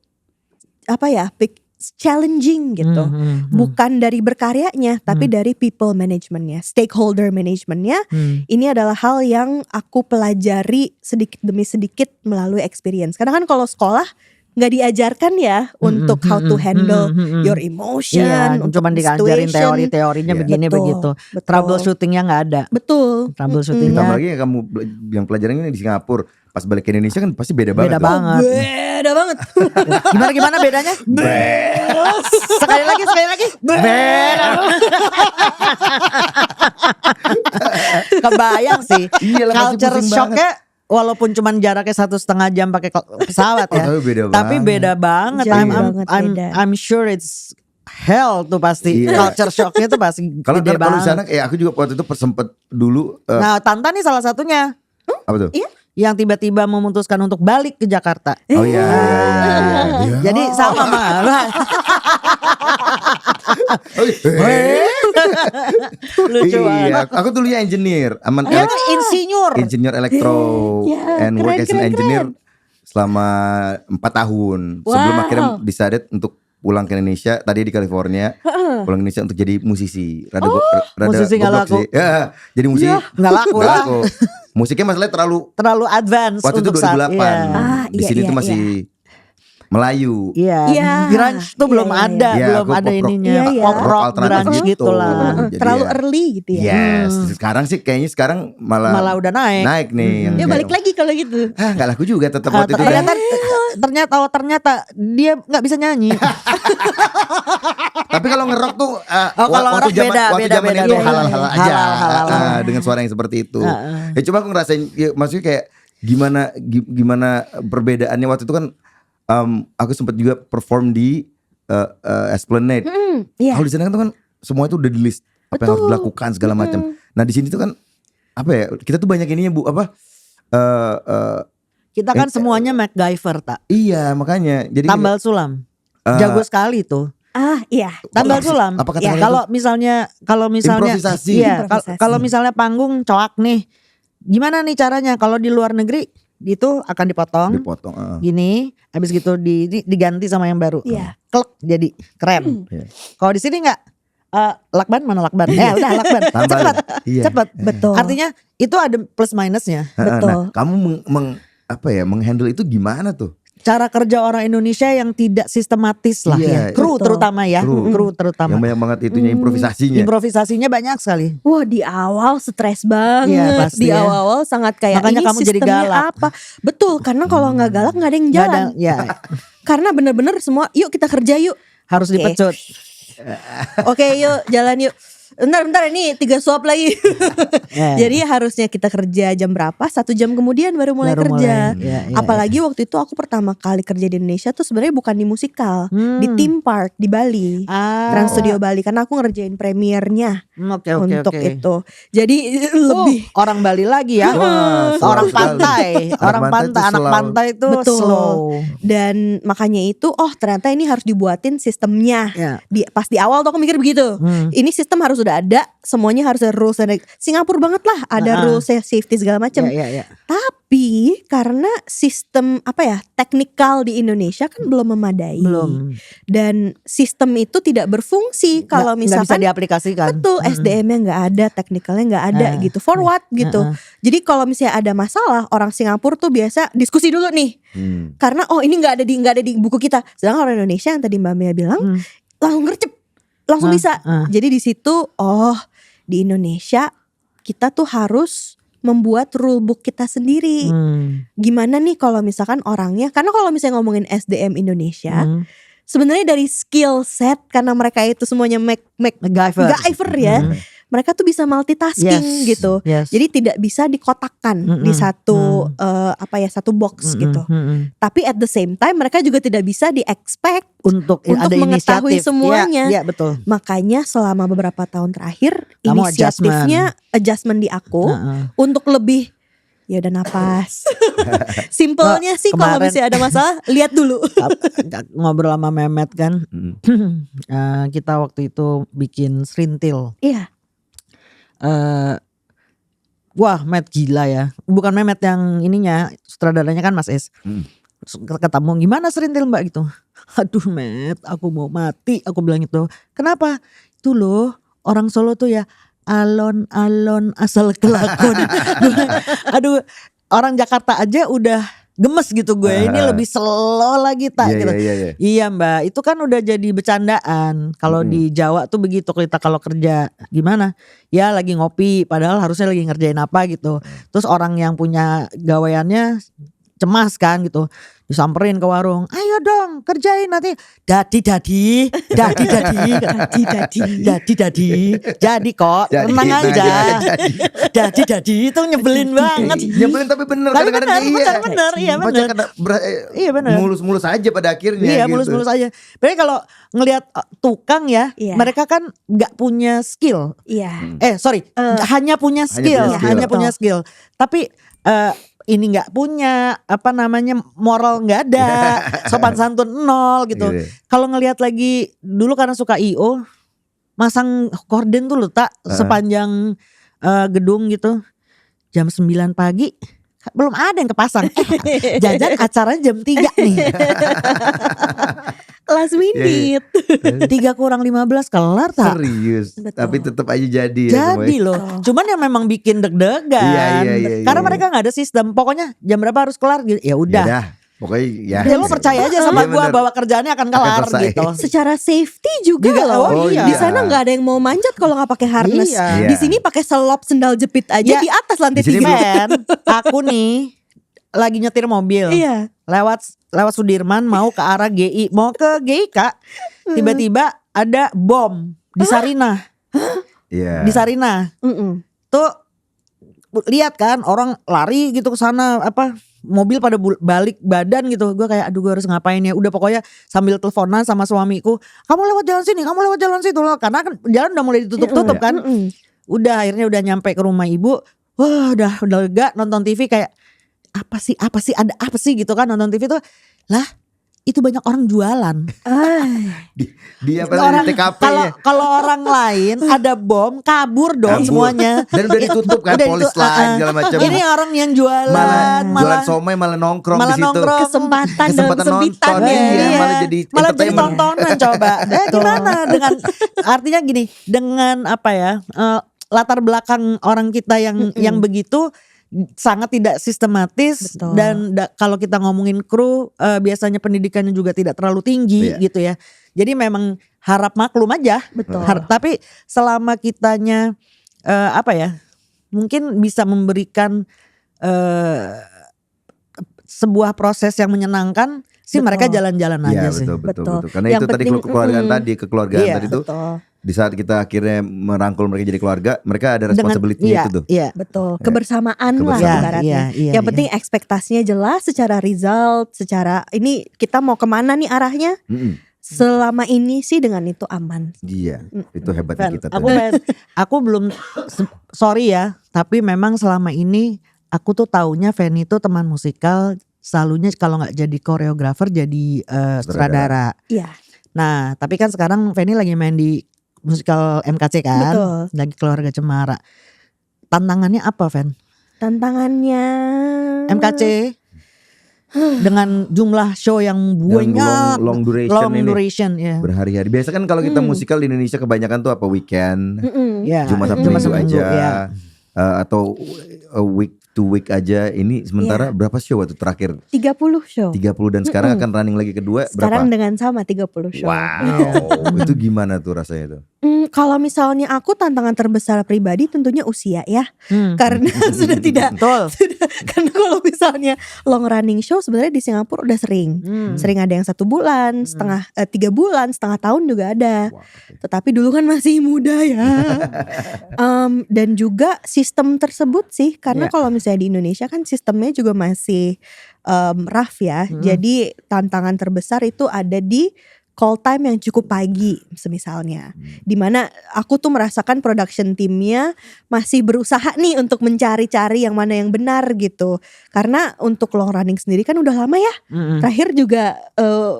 Speaker 2: challenging gitu. Bukan dari berkaryanya, tapi dari people managementnya, stakeholder managementnya. Ini adalah hal yang aku pelajari sedikit demi sedikit melalui experience. Karena kan kalau sekolah nggak diajarkan ya untuk how to handle your emotion.
Speaker 1: Iya,
Speaker 2: untuk
Speaker 1: cuma diajarin
Speaker 2: situation.
Speaker 1: teori-teorinya begini
Speaker 2: Betul,
Speaker 1: begitu.
Speaker 2: betul.
Speaker 1: Troubleshootingnya nggak ada.
Speaker 2: Betul.
Speaker 1: Troubleshootingnya
Speaker 3: Ditambah lagi yang kamu yang pelajarannya di Singapura, pas balik ke Indonesia kan pasti beda banget.
Speaker 1: beda banget.
Speaker 2: Beda banget.
Speaker 1: Gimana bedanya? Sekali lagi. Beda. Kebayang sih.
Speaker 3: Iya lah, pasti
Speaker 1: Culture
Speaker 3: pusing
Speaker 1: shocknya walaupun cuman jaraknya 1,5 jam pakai pesawat ya. Tapi beda banget.
Speaker 2: Jauh banget beda.
Speaker 1: I'm sure it's hell tuh pasti.
Speaker 3: Iya.
Speaker 1: Culture shocknya tuh pasti
Speaker 3: Kalau
Speaker 1: gede
Speaker 3: di sana,
Speaker 1: banget.
Speaker 3: aku juga waktu itu sempet dulu.
Speaker 1: Nah, Tanta nih salah satunya
Speaker 3: Apa tuh?
Speaker 2: Iya.
Speaker 1: yang tiba-tiba memutuskan untuk balik ke Jakarta.
Speaker 3: Oh iya.
Speaker 1: Jadi sama mah. Lucu
Speaker 3: Iya,
Speaker 1: banget.
Speaker 3: aku dulunya engineer,
Speaker 1: Dia kan insinyur.
Speaker 3: engineer elektro
Speaker 2: Ya,
Speaker 3: and work
Speaker 2: keren,
Speaker 3: as an
Speaker 2: keren,
Speaker 3: engineer selama 4 tahun. Sebelum
Speaker 2: Wow.
Speaker 3: akhirnya decided untuk pulang ke Indonesia, tadi di California, pulang ke Indonesia untuk jadi musisi. Rada
Speaker 1: musisi nggak
Speaker 3: goblok
Speaker 1: laku.
Speaker 3: sih. Ya, jadi musisi
Speaker 1: Nggak laku
Speaker 3: nggak
Speaker 1: lah.
Speaker 3: laku. Musiknya masalahnya
Speaker 1: Terlalu advance
Speaker 3: waktu itu
Speaker 1: untuk saat
Speaker 3: 2008.
Speaker 2: Ah,
Speaker 3: Di
Speaker 2: iya,
Speaker 3: sini
Speaker 2: iya,
Speaker 3: tuh masih Melayu.
Speaker 1: Iya,
Speaker 2: Iya.
Speaker 1: grunge tuh belum
Speaker 2: Iya, iya,
Speaker 1: ada,
Speaker 3: iya.
Speaker 1: belum
Speaker 3: Iya,
Speaker 1: ada
Speaker 3: pop rock.
Speaker 1: ininya,
Speaker 2: Iya, iya.
Speaker 1: pop rock,
Speaker 3: Alternatif
Speaker 1: grunge
Speaker 3: gitu.
Speaker 1: gitu lah.
Speaker 3: Jadi
Speaker 2: Terlalu
Speaker 3: ya.
Speaker 2: early gitu ya.
Speaker 3: Yes, sekarang sih kayaknya sekarang malah
Speaker 1: Malah udah naik.
Speaker 3: naik nih. yang
Speaker 2: Yuk
Speaker 3: kayak-
Speaker 2: balik lagi kalau gitu.
Speaker 3: Nggak laku juga tetap waktu itu.
Speaker 1: Ternyata dia nggak bisa nyanyi.
Speaker 3: Tapi kalau ngerok tuh
Speaker 1: kalau
Speaker 3: waktu
Speaker 1: rock
Speaker 3: zaman
Speaker 1: beda,
Speaker 3: waktu
Speaker 1: beda,
Speaker 3: zaman
Speaker 1: beda,
Speaker 3: itu
Speaker 1: beda.
Speaker 3: halal-halal aja.
Speaker 1: Halal.
Speaker 3: Dengan suara yang seperti itu.
Speaker 1: Heeh.
Speaker 3: Ya cuma aku ngerasain ya, maksudnya kayak gimana perbedaannya waktu itu kan aku sempat juga perform di Esplanade.
Speaker 2: Iya.
Speaker 3: Kalau di sana kan semua itu udah di list apa yang harus dilakukan segala macam. Nah, di sini tuh kan apa ya? Kita tuh banyak ininya Bu, apa
Speaker 1: Kita kan semuanya MacGyver tak.
Speaker 3: iya, makanya. Jadi
Speaker 1: Tambal sulam. Jago sekali tuh.
Speaker 2: Ah, iya.
Speaker 1: Tambal sulam.
Speaker 3: Apa
Speaker 1: Ya,
Speaker 3: kata-kata
Speaker 1: kalau misalnya
Speaker 3: Improvisasi.
Speaker 1: iya,
Speaker 2: Improvisasi.
Speaker 1: kalau misalnya panggung coak nih. Gimana nih caranya? Kalau di luar negeri itu akan dipotong
Speaker 3: dipotong.
Speaker 1: gini, habis gitu diganti sama yang baru.
Speaker 2: Iya.
Speaker 1: Klek jadi keren.
Speaker 3: Iya.
Speaker 1: Kalau di sini enggak lakban mana lakban? Ya udah lakban.
Speaker 3: Tambal.
Speaker 1: Cepet.
Speaker 3: Iya.
Speaker 1: Cepet.
Speaker 2: Betul.
Speaker 1: Artinya itu ada plus minusnya.
Speaker 2: Betul.
Speaker 3: Nah, kamu menghandle itu gimana tuh?
Speaker 1: Cara kerja orang Indonesia yang tidak sistematis lah
Speaker 3: Iya,
Speaker 1: ya. Kru
Speaker 2: betul.
Speaker 1: terutama ya.
Speaker 3: Kru.
Speaker 1: Kru terutama.
Speaker 3: Yang banyak banget itunya improvisasinya.
Speaker 1: Improvisasinya banyak sekali.
Speaker 2: Wah, di awal stres banget.
Speaker 1: Iya, pasti
Speaker 2: di
Speaker 1: ya.
Speaker 2: awal sangat kayak
Speaker 1: Makanya
Speaker 2: ini
Speaker 1: kamu jadi
Speaker 2: sistemnya
Speaker 1: galak.
Speaker 2: apa? Betul, karena kalau nggak galak nggak ada yang
Speaker 1: Nggak
Speaker 2: jalan.
Speaker 1: ada, ya
Speaker 2: Karena bener-bener semua, yuk kita kerja yuk.
Speaker 1: harus
Speaker 2: Oke.
Speaker 1: dipecut.
Speaker 2: Oke, yuk jalan yuk. Bentar ini 3 suap lagi.
Speaker 1: Ya.
Speaker 2: Jadi harusnya kita kerja jam berapa? 1 jam kemudian baru mulai
Speaker 1: Baru
Speaker 2: kerja.
Speaker 1: mulai, ya, ya,
Speaker 2: Apalagi waktu itu aku pertama kali kerja di Indonesia tuh sebenarnya bukan di musikal, di theme park di Bali. Trans Studio Bali, karena aku ngerjain premiernya
Speaker 1: Oke
Speaker 2: untuk
Speaker 1: oke.
Speaker 2: itu. Jadi lebih
Speaker 1: Orang Bali lagi ya.
Speaker 3: Wah, slow
Speaker 1: Orang
Speaker 3: sekali.
Speaker 1: pantai, orang pantai, anak
Speaker 3: slow.
Speaker 1: pantai itu
Speaker 2: Betul.
Speaker 1: slow.
Speaker 2: dan makanya itu ternyata ini harus dibuatin sistemnya.
Speaker 1: Ya.
Speaker 2: Pas di awal tuh aku mikir begitu. Ini sistem harus udah ada, semuanya harus ada rules and Singapura banget lah, ada rules safety segala macam.
Speaker 1: Ya, ya.
Speaker 2: Tapi karena sistem teknikal di Indonesia kan belum memadai.
Speaker 1: Belum.
Speaker 2: Dan sistem itu tidak berfungsi kalau
Speaker 1: Nggak bisa
Speaker 2: misalkan
Speaker 1: diaplikasikan.
Speaker 2: betul SDM-nya nggak ada, teknikalnya nggak ada gitu. For what gitu. Jadi kalau misalnya ada masalah, orang Singapura tuh biasa diskusi dulu nih. Karena ini nggak ada di buku kita. Sedangkan orang Indonesia yang tadi Mbak Mia bilang langsung gercep, langsung bisa. Jadi di situ di Indonesia kita tuh harus membuat rulebook kita sendiri. Gimana nih kalau misalkan orangnya, karena kalau misalnya ngomongin SDM Indonesia, sebenarnya dari skill set, karena mereka itu semuanya MacGyver ya, mereka tuh bisa multitasking gitu.
Speaker 1: Yes.
Speaker 2: Jadi tidak bisa dikotakkan di satu satu box gitu. Tapi at the same time mereka juga tidak bisa di-expect
Speaker 1: Untuk ada
Speaker 2: mengetahui
Speaker 1: inisiatif.
Speaker 2: semuanya.
Speaker 1: Ya, betul.
Speaker 2: Makanya selama beberapa tahun terakhir
Speaker 1: Kamu
Speaker 2: inisiatifnya adjustment di aku untuk lebih ya udah napas. Simpelnya sih kalau
Speaker 1: kemarin-
Speaker 2: misalnya ada masalah lihat dulu.
Speaker 1: Ngobrol sama Mehmet kan. Kita waktu itu bikin serintil.
Speaker 2: Iya.
Speaker 1: Wah, Met gila ya. Bukan Mehmet yang ininya, sutradaranya kan Mas Es. Ketemu gimana serintil Mbak gitu. Aduh Met, aku mau mati. Aku bilang itu. Kenapa? Itu loh, orang Solo tuh ya alon-alon asal kelakon. Aduh, orang Jakarta aja udah gemes gitu gue. Ini lebih slow lagi tak
Speaker 3: Iya,
Speaker 1: gitu.
Speaker 3: iya.
Speaker 1: Iya Mbak, itu kan udah jadi bercandaan. Kalau di Jawa tuh begitu kita kalau kerja gimana? Ya lagi ngopi, padahal harusnya lagi ngerjain apa gitu. Terus orang yang punya gaweannya cemas kan gitu. Disamperin ke warung, ayo dong kerjain nanti. Dadi. Jadi kok
Speaker 3: Jadi,
Speaker 1: tenang
Speaker 3: nah,
Speaker 1: aja.
Speaker 3: jadi.
Speaker 1: Dadi itu nyebelin banget.
Speaker 3: Nyebelin tapi bener
Speaker 1: Tapi
Speaker 3: kadang-kadang
Speaker 1: bener, iya
Speaker 3: Baca
Speaker 1: bener. Iya, bener.
Speaker 3: mulus-mulus aja pada akhirnya
Speaker 1: Iya
Speaker 3: gitu.
Speaker 1: mulus-mulus aja. Berarti kalau ngelihat tukang ya,
Speaker 2: Iya.
Speaker 1: mereka kan nggak punya skill.
Speaker 2: Iya.
Speaker 1: Hanya punya skill,
Speaker 3: punya skill.
Speaker 1: hanya punya skill. Tapi ini nggak punya moral nggak ada, sopan santun nol gitu.
Speaker 3: Gitu.
Speaker 1: Kalau ngelihat lagi dulu karena suka IO, masang korden tuh letak sepanjang gedung gitu, jam 9 pagi. Belum ada yang kepasang. Jajan acaranya jam 3 nih.
Speaker 2: Last minute.
Speaker 1: 3 kurang 15 kelar tak?
Speaker 3: Serius.
Speaker 2: Betul.
Speaker 3: Tapi tetap aja jadi ya
Speaker 1: Jadi
Speaker 3: semuanya.
Speaker 1: loh. Cuman yang memang bikin deg-degan.
Speaker 3: Iya,
Speaker 1: Karena
Speaker 3: iya.
Speaker 1: mereka gak ada sistem. Pokoknya jam berapa harus kelar gitu. Ya udah.
Speaker 3: Ya dah, pokoknya ya.
Speaker 1: Ya lo percaya aja sama
Speaker 3: Iya,
Speaker 1: gua
Speaker 3: bener.
Speaker 1: bahwa kerjaannya akan kelar
Speaker 3: selesai.
Speaker 1: gitu.
Speaker 2: Secara safety juga
Speaker 1: Juga,
Speaker 2: loh.
Speaker 1: oh iya.
Speaker 2: Di sana nggak ada yang mau manjat kalau nggak pakai harness.
Speaker 1: Iya.
Speaker 2: Di sini pakai selop sendal jepit aja
Speaker 1: Ya,
Speaker 2: di atas lantai
Speaker 3: di sini
Speaker 2: 3.
Speaker 1: Men, aku nih lagi nyetir mobil.
Speaker 2: Iya.
Speaker 1: Lewat Sudirman mau ke arah GI, mau ke GI Kak. Tiba-tiba ada bom di Sarinah.
Speaker 3: Iya.
Speaker 1: Di Sarinah.
Speaker 2: Mm-mm.
Speaker 1: Tuh lihat kan orang lari gitu ke sana mobil pada balik badan gitu. Gue kayak aduh gue harus ngapain ya. Udah pokoknya sambil teleponan sama suamiku, kamu lewat jalan sini, kamu lewat jalan situ. Karena kan jalan udah mulai ditutup-tutup kan.
Speaker 2: Mm-mm.
Speaker 1: Udah akhirnya udah nyampe ke rumah ibu. Wah udah lega nonton TV kayak apa sih ada apa sih gitu kan, nonton TV tuh lah itu banyak orang jualan.
Speaker 3: Di apa
Speaker 1: Orang
Speaker 3: di TKP-nya.
Speaker 1: kalau orang lain ada bom kabur dong
Speaker 3: Kabur.
Speaker 1: semuanya.
Speaker 3: Dan udah ditutup kan
Speaker 1: Udah
Speaker 3: polis
Speaker 1: itu,
Speaker 3: lain segala macam.
Speaker 1: Ini orang yang jualan
Speaker 3: Jualan somai malah nongkrong
Speaker 1: malah
Speaker 3: di situ.
Speaker 1: nongkrong.
Speaker 2: Kesempatan dalam
Speaker 3: Kesempatan
Speaker 2: kesempitan
Speaker 3: nonton,
Speaker 2: ya.
Speaker 3: iya, malah jadi
Speaker 1: malah jadi
Speaker 3: entertainment.
Speaker 1: tontonan coba. Gimana dengan artinya gini, dengan latar belakang orang kita yang begitu sangat tidak sistematis.
Speaker 2: Betul.
Speaker 1: Dan kalau kita ngomongin kru biasanya pendidikannya juga tidak terlalu tinggi
Speaker 3: Iya.
Speaker 1: gitu ya. Jadi memang harap maklum aja.
Speaker 2: Betul.
Speaker 1: Tapi selama kitanya mungkin bisa memberikan sebuah proses yang menyenangkan sih,
Speaker 2: Betul.
Speaker 1: mereka jalan-jalan
Speaker 3: Iya
Speaker 1: aja sih.
Speaker 3: betul. Karena
Speaker 2: Yang
Speaker 3: itu tadi
Speaker 2: penting,
Speaker 3: kekeluargaan
Speaker 1: Iya,
Speaker 3: tadi tuh
Speaker 2: Betul.
Speaker 3: di saat kita akhirnya merangkul mereka jadi keluarga, mereka ada responsibility
Speaker 1: iya,
Speaker 3: itu tuh.
Speaker 1: iya.
Speaker 2: Betul, kebersamaan lah
Speaker 3: Kebersamaan.
Speaker 2: ibaratnya.
Speaker 1: Iya,
Speaker 2: Yang penting ekspektasinya jelas secara result, secara ini kita mau kemana nih arahnya.
Speaker 3: Mm-mm.
Speaker 2: Selama ini sih dengan itu aman.
Speaker 3: Iya, itu hebatnya
Speaker 1: Fan,
Speaker 3: kita
Speaker 1: aku
Speaker 3: tuh.
Speaker 1: aku belum sorry ya, tapi memang selama ini aku tuh taunya Fanny itu teman musikal, selalunya kalau nggak jadi koreografer jadi sutradara.
Speaker 2: Iya.
Speaker 1: Nah, tapi kan sekarang Fanny lagi main di musikal MKC kan,
Speaker 2: Betul.
Speaker 1: lagi Keluarga Cemara. Tantangannya apa, Fan?
Speaker 2: Tantangannya
Speaker 1: MKC dengan jumlah show yang banyak,
Speaker 3: long duration ini.
Speaker 1: ya.
Speaker 3: Berhari-hari. Biasa kan kalau kita musikal di Indonesia kebanyakan tuh apa weekend,
Speaker 2: Mm-mm.
Speaker 1: Ya,
Speaker 3: Jumat Sabtu
Speaker 1: Jumat
Speaker 3: Minggu
Speaker 1: Sabtu
Speaker 3: aja,
Speaker 1: ya.
Speaker 3: Atau week to week aja. Ini sementara berapa show waktu terakhir?
Speaker 2: 30 show.
Speaker 3: 30 dan sekarang akan running lagi kedua
Speaker 2: Sekarang
Speaker 3: berapa?
Speaker 2: dengan sama 30 show.
Speaker 3: Wow, itu gimana tuh rasanya tuh?
Speaker 2: Kalau misalnya aku tantangan terbesar pribadi tentunya usia ya.
Speaker 1: Hmm.
Speaker 2: Karena sudah tidak
Speaker 1: Betul.
Speaker 2: karena kalau misalnya long running show sebenarnya di Singapura udah sering. Sering ada yang 1 bulan, setengah 3 bulan, setengah tahun juga ada.
Speaker 3: Wah,
Speaker 2: Tetapi dulu kan masih muda ya. Dan juga sistem tersebut sih, karena kalau misalnya di Indonesia kan sistemnya juga masih rough ya. Jadi tantangan terbesar itu ada di call time yang cukup pagi semisalnya. Dimana aku tuh merasakan production timnya masih berusaha nih untuk mencari-cari yang mana yang benar gitu. Karena untuk long running sendiri kan udah lama ya. Terakhir juga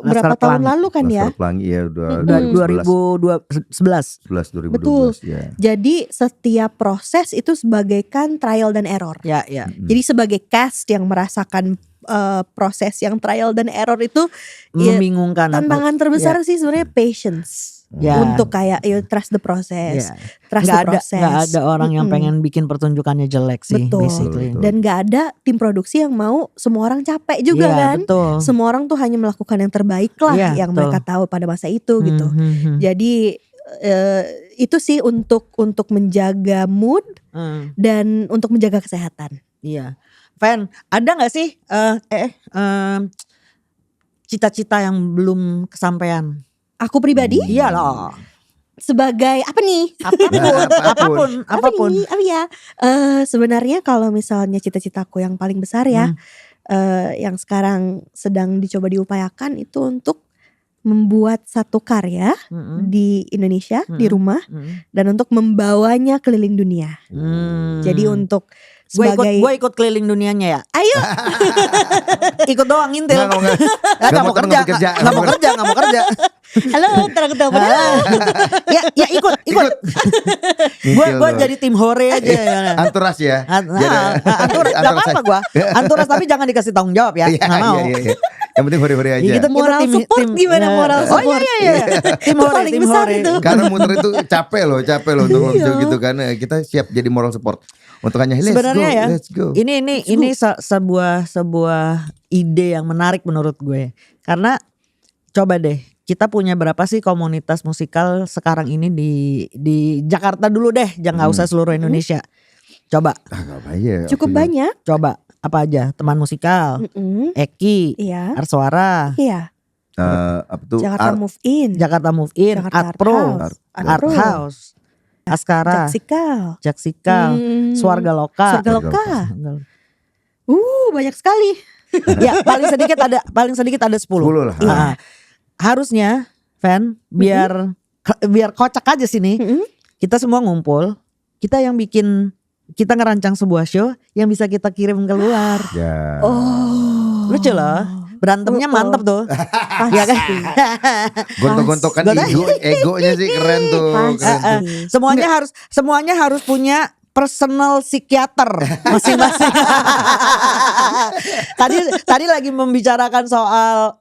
Speaker 2: berapa
Speaker 1: Laskar
Speaker 2: tahun
Speaker 1: Pelangi.
Speaker 2: lalu kan ya.
Speaker 3: Laskar Pelangi ya udah
Speaker 1: 2011.
Speaker 3: 2012
Speaker 2: Betul.
Speaker 3: ya.
Speaker 2: Jadi setiap proses itu sebagaikan trial dan error.
Speaker 1: Ya, ya.
Speaker 2: Jadi sebagai cast yang merasakan proses yang trial dan error itu ya,
Speaker 1: Membingungkan.
Speaker 2: tantangan terbesar sih sebenarnya patience.
Speaker 1: Ya.
Speaker 2: Untuk kayak you trust the process.
Speaker 1: Ya.
Speaker 2: Trust the process.
Speaker 1: Nggak ada orang yang pengen bikin pertunjukannya jelek sih.
Speaker 2: Betul.
Speaker 1: Basically.
Speaker 2: Dan gak ada tim produksi yang mau semua orang capek juga
Speaker 1: Iya,
Speaker 2: kan.
Speaker 1: betul.
Speaker 2: Semua orang tuh hanya melakukan yang terbaik lah
Speaker 1: Iya,
Speaker 2: yang
Speaker 1: betul.
Speaker 2: mereka tahu pada masa itu gitu. Jadi itu sih untuk menjaga mood dan untuk menjaga kesehatan.
Speaker 1: Iya. Fan, ada nggak sih cita-cita yang belum kesampaian?
Speaker 2: Aku pribadi
Speaker 1: Iya loh.
Speaker 2: sebagai apa nih?
Speaker 1: Apapun.
Speaker 2: Apa nih? Apa ya? Sebenarnya kalau misalnya cita-citaku yang paling besar ya, yang sekarang sedang dicoba diupayakan itu untuk membuat satu karya di Indonesia, di rumah, dan untuk membawanya keliling dunia. Jadi untuk sebagai
Speaker 1: gue ikut keliling dunianya ya.
Speaker 2: ayo
Speaker 1: Ikut doang ngintil.
Speaker 3: Nggak mau kerja.
Speaker 1: Nggak mau kerja.
Speaker 2: halo ntar aku telepon.
Speaker 1: Ya ikut. Gue jadi tim hore aja.
Speaker 3: Anturas ya.
Speaker 1: Anturas gak apa-apa gue. Anturas tapi jangan dikasih tanggung jawab ya. Nggak mau.
Speaker 3: Iya. Yang penting hore-hore aja.
Speaker 1: Kita
Speaker 2: Moral support gimana moral support?
Speaker 1: Oh iya. Tim hore,
Speaker 2: paling
Speaker 1: tim
Speaker 2: besar
Speaker 1: hore.
Speaker 2: itu.
Speaker 3: Karena muter itu capek loh untuk ngomong gitu kan. Kita siap jadi moral support. Untuk hanya
Speaker 1: Sebenarnya
Speaker 3: let's go.
Speaker 1: Ini sebuah ide yang menarik menurut gue. Karena coba deh, kita punya berapa sih komunitas musikal sekarang ini di Jakarta dulu deh, jangan nggak usah seluruh Indonesia. Coba.
Speaker 2: Cukup banyak.
Speaker 1: Coba apa aja? Teman musikal, Eki,
Speaker 2: Iya.
Speaker 1: Arsuara,
Speaker 2: Iya.
Speaker 3: Apa tuh?
Speaker 2: Jakarta Move In,
Speaker 1: Jakarta Move In,
Speaker 2: Jakarta
Speaker 1: Art Pro,
Speaker 2: Art
Speaker 1: Art House, Askara, Jaksikal, Swarga Lokal.
Speaker 2: Swarga Lokal. Banyak sekali.
Speaker 1: Ya paling sedikit ada 10.
Speaker 3: 10 lah.
Speaker 1: Nah, harusnya Fan biar kocak aja sini. Kita semua ngumpul, kita ngerancang sebuah show yang bisa kita kirim keluar.
Speaker 3: Ya.
Speaker 1: Lucu loh. Berantemnya mantep tuh. Ya kan?
Speaker 3: Gontok-gontokan egonya sih keren tuh.
Speaker 1: Semuanya harus punya personal psikiater masing-masing. Tadi lagi membicarakan soal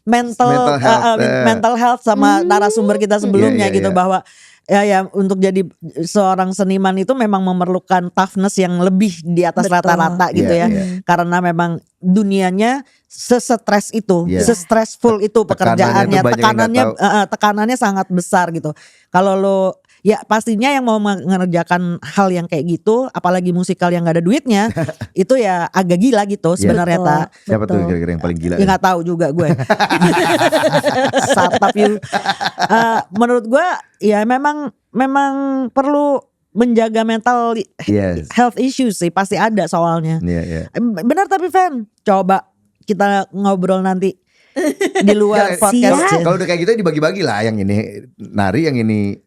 Speaker 1: mental health sama narasumber kita sebelumnya gitu bahwa ya untuk jadi seorang seniman itu memang memerlukan toughness yang lebih di atas rata-rata gitu ya. Karena memang dunianya se-stress itu, se-stressful itu pekerjaannya, tekanannya sangat besar gitu. Kalau lo ya pastinya yang mau mengerjakan hal yang kayak gitu, apalagi musikal yang gak ada duitnya, itu ya agak gila gitu sebenarnya tak.
Speaker 3: Siapa tuh kira-kira yang paling gila?
Speaker 1: Ya nggak tahu juga gue. Satap you. Menurut gue ya memang perlu menjaga mental health issues sih, pasti ada soalnya. Benar tapi Fan, coba kita ngobrol nanti di luar podcast.
Speaker 3: Kalau udah kayak gitu dibagi-bagi lah, yang ini nari, yang ini.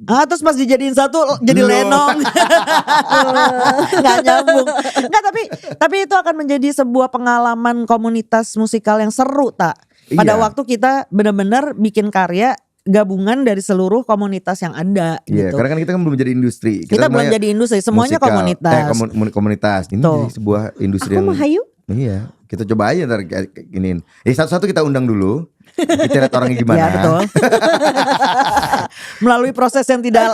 Speaker 1: Terus pas dijadiin satu jadi lenong. Nggak nyambung. Nggak, tapi itu akan menjadi sebuah pengalaman komunitas musikal yang seru tak. Pada waktu kita benar-benar bikin karya gabungan dari seluruh komunitas yang ada gitu.
Speaker 3: Karena kan kita belum jadi industri.
Speaker 1: Kita belum jadi industri, semuanya musikal, komunitas.
Speaker 3: Komunitas. Ini jadi sebuah industri yang
Speaker 2: Hayu.
Speaker 3: Iya, kita coba aja ntar giniin. Satu-satu kita undang dulu. Kita lihat orangnya gimana.
Speaker 1: Ya betul. Melalui proses yang tidak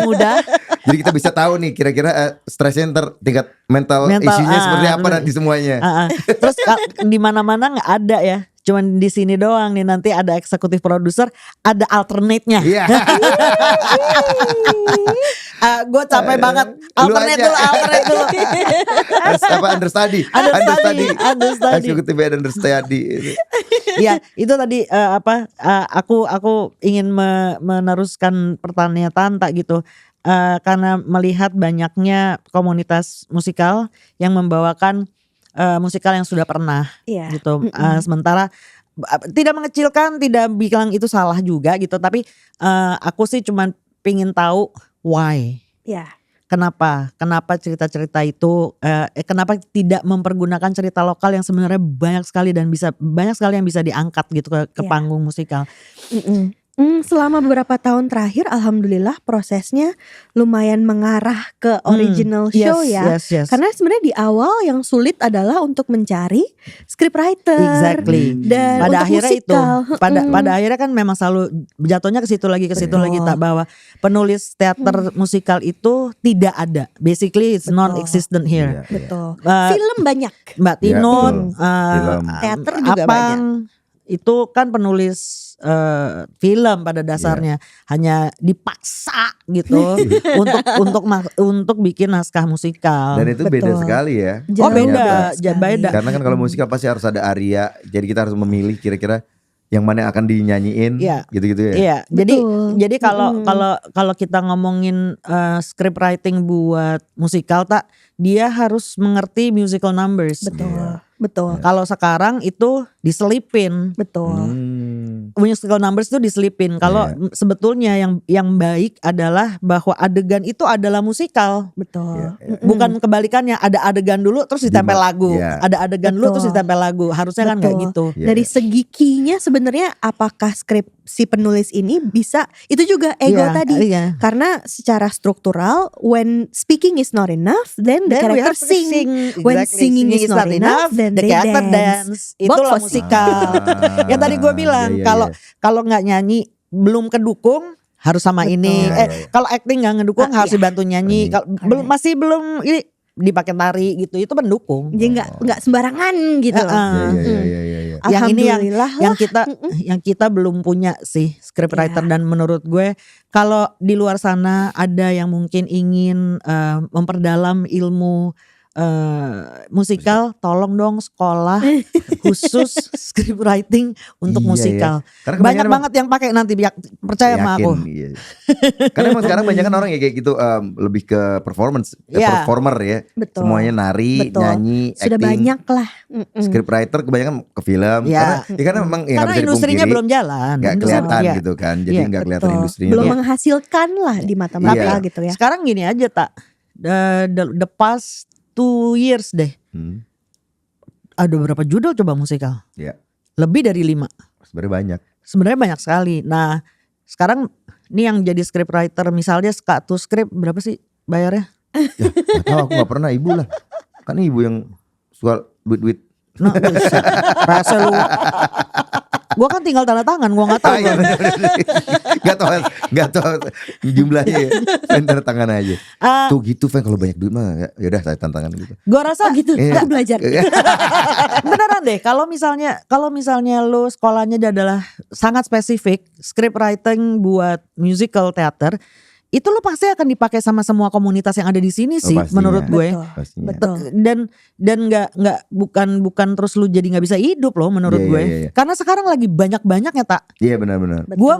Speaker 1: mudah.
Speaker 3: Jadi kita bisa tahu nih kira-kira stresnya ntar tingkat mental isunya seperti apa nanti semuanya.
Speaker 1: Terus di mana-mana nggak ada ya. Cuman di sini doang nih, nanti ada eksekutif produser, ada alternate-nya.
Speaker 3: Iya.
Speaker 1: Gue capek banget. Alternate dulu.
Speaker 3: Understudy. Eksekutif understudy.
Speaker 1: Ya itu tadi aku ingin meneruskan pertanyaan Tanta gitu. Karena melihat banyaknya komunitas musikal yang membawakan musikal yang sudah pernah gitu. Sementara tidak mengecilkan, tidak bilang itu salah juga gitu. Tapi aku sih cuman pingin tahu why. Kenapa cerita-cerita itu kenapa tidak mempergunakan cerita lokal yang sebenarnya banyak sekali yang bisa diangkat gitu ke panggung musikal.
Speaker 2: Selama beberapa tahun terakhir alhamdulillah prosesnya lumayan mengarah ke original show ya. Karena sebenarnya di awal yang sulit adalah untuk mencari scriptwriter.
Speaker 1: Exactly.
Speaker 2: Dan
Speaker 1: pada akhirnya
Speaker 2: musikal.
Speaker 1: pada akhirnya kan memang selalu jatuhnya ke situ lagi tak, bahwa penulis teater musikal itu tidak ada. Basically it's non-existent here.
Speaker 2: Betul. Film banyak.
Speaker 1: Mbak Tinun,
Speaker 2: teater juga
Speaker 1: Apang,
Speaker 2: banyak.
Speaker 1: itu kan penulis film pada dasarnya, hanya dipaksa gitu untuk bikin naskah musikal.
Speaker 3: Dan itu beda
Speaker 2: Betul.
Speaker 3: sekali ya.
Speaker 1: Oh
Speaker 2: Jauh
Speaker 1: beda,
Speaker 2: sekali.
Speaker 1: beda.
Speaker 3: Karena kan kalau musikal pasti harus ada aria. Jadi kita harus memilih kira-kira yang mana yang akan dinyanyiin,
Speaker 1: Iya.
Speaker 3: gitu-gitu ya.
Speaker 1: Iya,
Speaker 2: Betul.
Speaker 1: jadi kalau kita ngomongin script writing buat musikal dia harus mengerti musical numbers.
Speaker 2: Betul. Betul.
Speaker 1: Kalau sekarang itu diselipin.
Speaker 2: Betul.
Speaker 1: Musical numbers itu diselipin. Kalau sebetulnya yang baik adalah bahwa adegan itu adalah musikal.
Speaker 2: Betul.
Speaker 1: Bukan kebalikannya, ada adegan dulu terus ditempel lagu.
Speaker 3: Iya.
Speaker 1: Ada adegan dulu
Speaker 2: Betul.
Speaker 1: terus ditempel lagu. Harusnya kan
Speaker 2: Betul.
Speaker 1: nggak gitu.
Speaker 3: Iya.
Speaker 2: Dari segi key-nya sebenarnya apakah skrip si penulis ini bisa, itu juga ego
Speaker 1: Iya,
Speaker 2: tadi.
Speaker 1: iya.
Speaker 2: Karena secara struktural when speaking is not enough then the
Speaker 1: Then we
Speaker 2: character
Speaker 1: have to
Speaker 2: sing. When
Speaker 1: Exactly.
Speaker 2: singing is not enough then
Speaker 1: the
Speaker 2: they
Speaker 1: character
Speaker 2: dance.
Speaker 1: Itulah
Speaker 2: Both
Speaker 1: musikal. Yang tadi gue bilang kalau nggak nyanyi belum kedukung harus sama
Speaker 2: Betul.
Speaker 1: ini.
Speaker 3: Iya.
Speaker 1: Kalau acting nggak ngedukung harus
Speaker 2: iya.
Speaker 1: dibantu nyanyi. Kalau belum ini dipakai tari gitu itu pendukung.
Speaker 2: Jadi nggak sembarangan gitu loh.
Speaker 3: Iya.
Speaker 1: Yang ini
Speaker 2: Alhamdulillah
Speaker 1: yang
Speaker 2: lah.
Speaker 1: yang kita belum punya sih scriptwriter dan menurut gue kalau di luar sana ada yang mungkin ingin memperdalam ilmu musikal, tolong dong sekolah khusus scriptwriting untuk
Speaker 3: Iya,
Speaker 1: musikal.
Speaker 3: Karena
Speaker 1: Banyak
Speaker 3: kebanyakan
Speaker 1: banget yang pakai nanti percaya sama aku.
Speaker 3: Iya. Karena emang sekarang banyak kan orang ya kayak gitu lebih ke performance,
Speaker 1: Iya.
Speaker 3: performer ya.
Speaker 2: Betul.
Speaker 3: Semuanya nari,
Speaker 2: Betul.
Speaker 3: nyanyi,
Speaker 2: Sudah
Speaker 3: acting.
Speaker 2: banyak lah.
Speaker 3: Scriptwriter kebanyakan ke film.
Speaker 1: Iya.
Speaker 3: Karena memang yang
Speaker 1: Karena
Speaker 3: bisa
Speaker 1: industrinya
Speaker 3: dipungkiri,
Speaker 1: belum jalan.
Speaker 3: nggak kelihatan
Speaker 1: Iya.
Speaker 3: gitu kan. Jadi
Speaker 1: Iya,
Speaker 3: nggak kelihatan
Speaker 2: Betul.
Speaker 3: industrinya.
Speaker 2: Belum
Speaker 3: tuh.
Speaker 2: menghasilkan lah di mata mereka
Speaker 3: Iya.
Speaker 2: gitu ya.
Speaker 1: Sekarang gini aja the past 2 years deh. Ada berapa judul coba musikal?
Speaker 3: Iya.
Speaker 1: Lebih dari 5.
Speaker 3: Sebenarnya banyak.
Speaker 1: Sebenarnya banyak sekali. Nah sekarang ini yang jadi scriptwriter misalnya satu script berapa sih bayarnya?
Speaker 3: Ya, nggak tahu aku nggak pernah, ibu lah. Kan ibu yang suka duit-duit.
Speaker 1: Nah, rasa lu. Gua kan tinggal tanda tangan, gua nggak tahu.
Speaker 3: Gak tahu jumlahnya ya. Fan tanda tangan aja.
Speaker 1: Ah.
Speaker 3: Tuh gitu Fan, kalau banyak duit mah ya udah saya tantangan gitu.
Speaker 1: Gua rasa
Speaker 2: Gitu.
Speaker 3: Iya.
Speaker 2: Aku belajar.
Speaker 1: beneran deh. Kalau misalnya lu sekolahnya adalah sangat spesifik script writing buat musical theater, itu lo pasti akan dipakai sama semua komunitas yang ada di sini sih,
Speaker 3: pastinya.
Speaker 1: menurut gue.
Speaker 3: Pastinya.
Speaker 2: Betul.
Speaker 1: Dan nggak bukan terus lu jadi nggak bisa hidup loh menurut
Speaker 3: Iya,
Speaker 1: gue.
Speaker 3: iya, iya.
Speaker 1: Karena sekarang lagi banyak-banyaknya tak.
Speaker 3: Iya benar-benar.
Speaker 1: Gue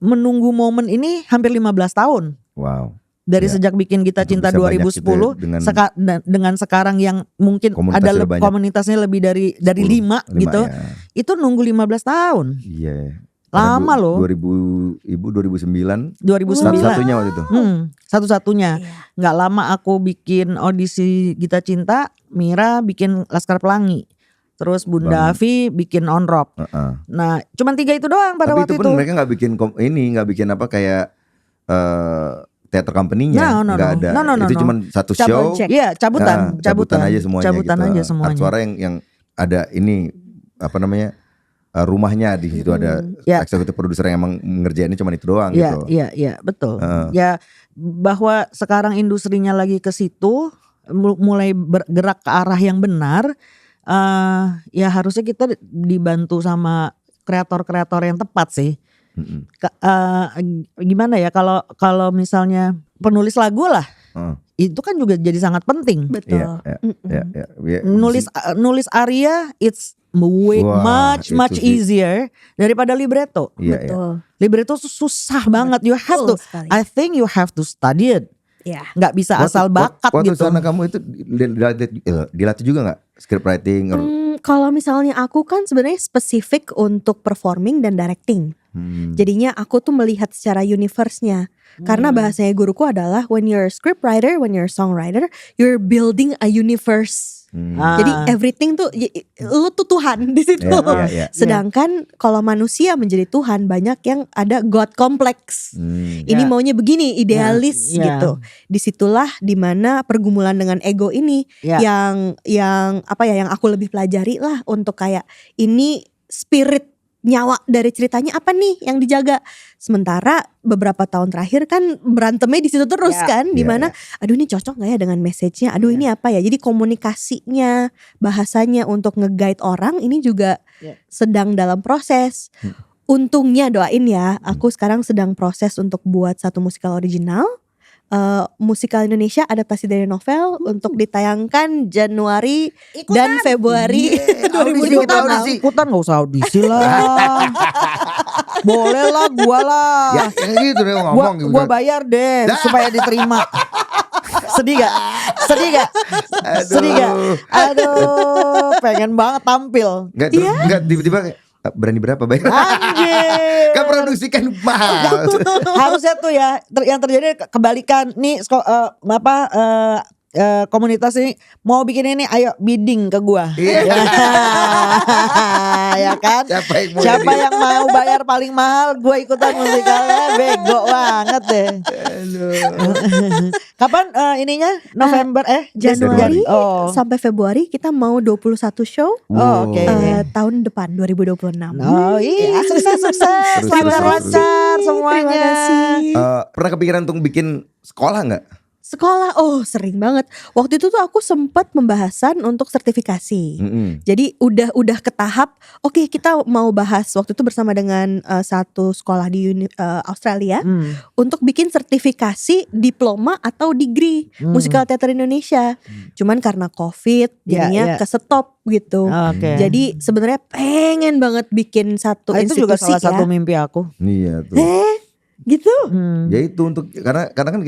Speaker 1: menunggu momen ini hampir 15 tahun.
Speaker 3: Wow.
Speaker 1: Dari
Speaker 3: Ya.
Speaker 1: sejak bikin Kita
Speaker 3: Untuk
Speaker 1: Cinta
Speaker 3: bisa banyak
Speaker 1: 2010
Speaker 3: gitu ya,
Speaker 1: dengan sekarang yang mungkin
Speaker 3: Komunitasnya
Speaker 1: ada
Speaker 3: banyak.
Speaker 1: komunitasnya lebih dari 5 gitu.
Speaker 3: Ya.
Speaker 1: Itu nunggu 15 tahun.
Speaker 3: Iya.
Speaker 1: Lama loh.
Speaker 3: 2009.
Speaker 1: 2009.
Speaker 3: Satu-satunya waktu itu.
Speaker 1: Satu-satunya.
Speaker 2: Iya.
Speaker 1: Nggak lama aku bikin audisi Gita Cinta, Mira bikin Laskar Pelangi. Terus Bunda Afi bikin On Rock. Nah, cuman 3 itu doang pada
Speaker 3: Tapi
Speaker 1: waktu
Speaker 3: itu pun mereka nggak bikin nggak bikin apa kayak theater company-nya.
Speaker 1: No.
Speaker 3: Nggak ada.
Speaker 1: No.
Speaker 3: Itu cuman satu show.
Speaker 1: Iya, cabutan
Speaker 3: aja semuanya.
Speaker 1: Cabutan
Speaker 3: gitu.
Speaker 1: aja semuanya.
Speaker 3: Suara yang ada ini apa namanya? Rumahnya di situ ada
Speaker 1: Ya.
Speaker 3: eksekutif produser yang emang ngerjainnya cuman itu doang gitu.
Speaker 1: Iya, betul. Ya, bahwa sekarang industrinya lagi ke situ, mulai bergerak ke arah yang benar. Ya harusnya kita dibantu sama kreator-kreator yang tepat sih. Gimana ya kalau misalnya penulis lagu lah, itu kan juga jadi sangat penting.
Speaker 2: Betul.
Speaker 3: Iya.
Speaker 1: Nulis aria it's much easier daripada libretto.
Speaker 3: Iya.
Speaker 2: Betul.
Speaker 1: Libretto tuh susah banget. You have to.
Speaker 2: sekali.
Speaker 1: I think you have to study it.
Speaker 2: Ya.
Speaker 1: Nggak bisa asal bakat
Speaker 3: waktu
Speaker 1: gitu.
Speaker 3: sana kamu itu dilatih juga nggak script writing?
Speaker 2: Kalau misalnya aku kan sebenarnya spesifik untuk performing dan directing. Jadinya aku tuh melihat secara universe-nya. Karena bahasanya guruku adalah when you're a scriptwriter, when you're a songwriter, you're building a universe. Jadi everything tuh lu tuh Tuhan di situ.
Speaker 3: Iya.
Speaker 2: Sedangkan kalau manusia menjadi Tuhan, banyak yang ada God complex. Ini maunya begini, idealis gitu. Disitulah dimana pergumulan dengan ego ini yang apa ya, yang aku lebih pelajari lah untuk kayak ini spirit nyawa dari ceritanya apa nih yang dijaga. Sementara beberapa tahun terakhir kan berantemnya di situ terus kan, dimana aduh ini cocok nggak ya dengan message-nya, aduh ini apa ya. Jadi komunikasinya, bahasanya untuk nge-guide orang ini juga sedang dalam proses. Untungnya doain ya, aku sekarang sedang proses untuk buat satu musikal original. Musikal Indonesia adaptasi dari novel untuk ditayangkan Januari dan Februari
Speaker 3: Audisi, kita
Speaker 2: 2026.
Speaker 3: audisi.
Speaker 1: Ikutan gak usah audisi lah. Boleh lah, gua lah.
Speaker 3: Ya yang gitu deh ngomong gitu.
Speaker 1: Gua bayar deh supaya diterima. Sedih gak? Sedih gak? Sedih gak? Aduh, pengen banget tampil.
Speaker 3: Enggak tiba-tiba kayak, berani berapa bayar?
Speaker 1: Anjir.
Speaker 3: Kan produksi kan mahal.
Speaker 1: Harusnya tuh ya yang terjadi kebalikan nih komunitas ini mau bikin ini, ayo bidding ke gua.
Speaker 3: Iya.
Speaker 1: Ya kan? Siapa yang mau bayar paling mahal, gua ikutan musikalnya. Bego banget deh. Kapan ininya? November
Speaker 2: Januari
Speaker 1: Oh.
Speaker 2: sampai Februari kita mau 21 show.
Speaker 1: Oh, oke.
Speaker 2: Tahun depan 2026.
Speaker 1: Oh iya, sukses.
Speaker 3: Terus.
Speaker 1: Lancar semuanya.
Speaker 2: Terima kasih.
Speaker 3: Pernah kepikiran untuk bikin sekolah nggak?
Speaker 2: Sekolah, sering banget. Waktu itu tuh aku sempat pembahasan untuk sertifikasi. Jadi udah ke tahap, oke, kita mau bahas waktu itu bersama dengan satu sekolah di Australia untuk bikin sertifikasi diploma atau degree musikal teater Indonesia. Cuman karena COVID jadinya ke stop gitu.
Speaker 1: Oke.
Speaker 2: Jadi sebenarnya pengen banget bikin satu
Speaker 1: Itu juga
Speaker 2: institusi
Speaker 1: salah
Speaker 2: ya.
Speaker 1: satu mimpi aku.
Speaker 3: Iya tuh.
Speaker 2: Gitu.
Speaker 3: Ya itu untuk karena kan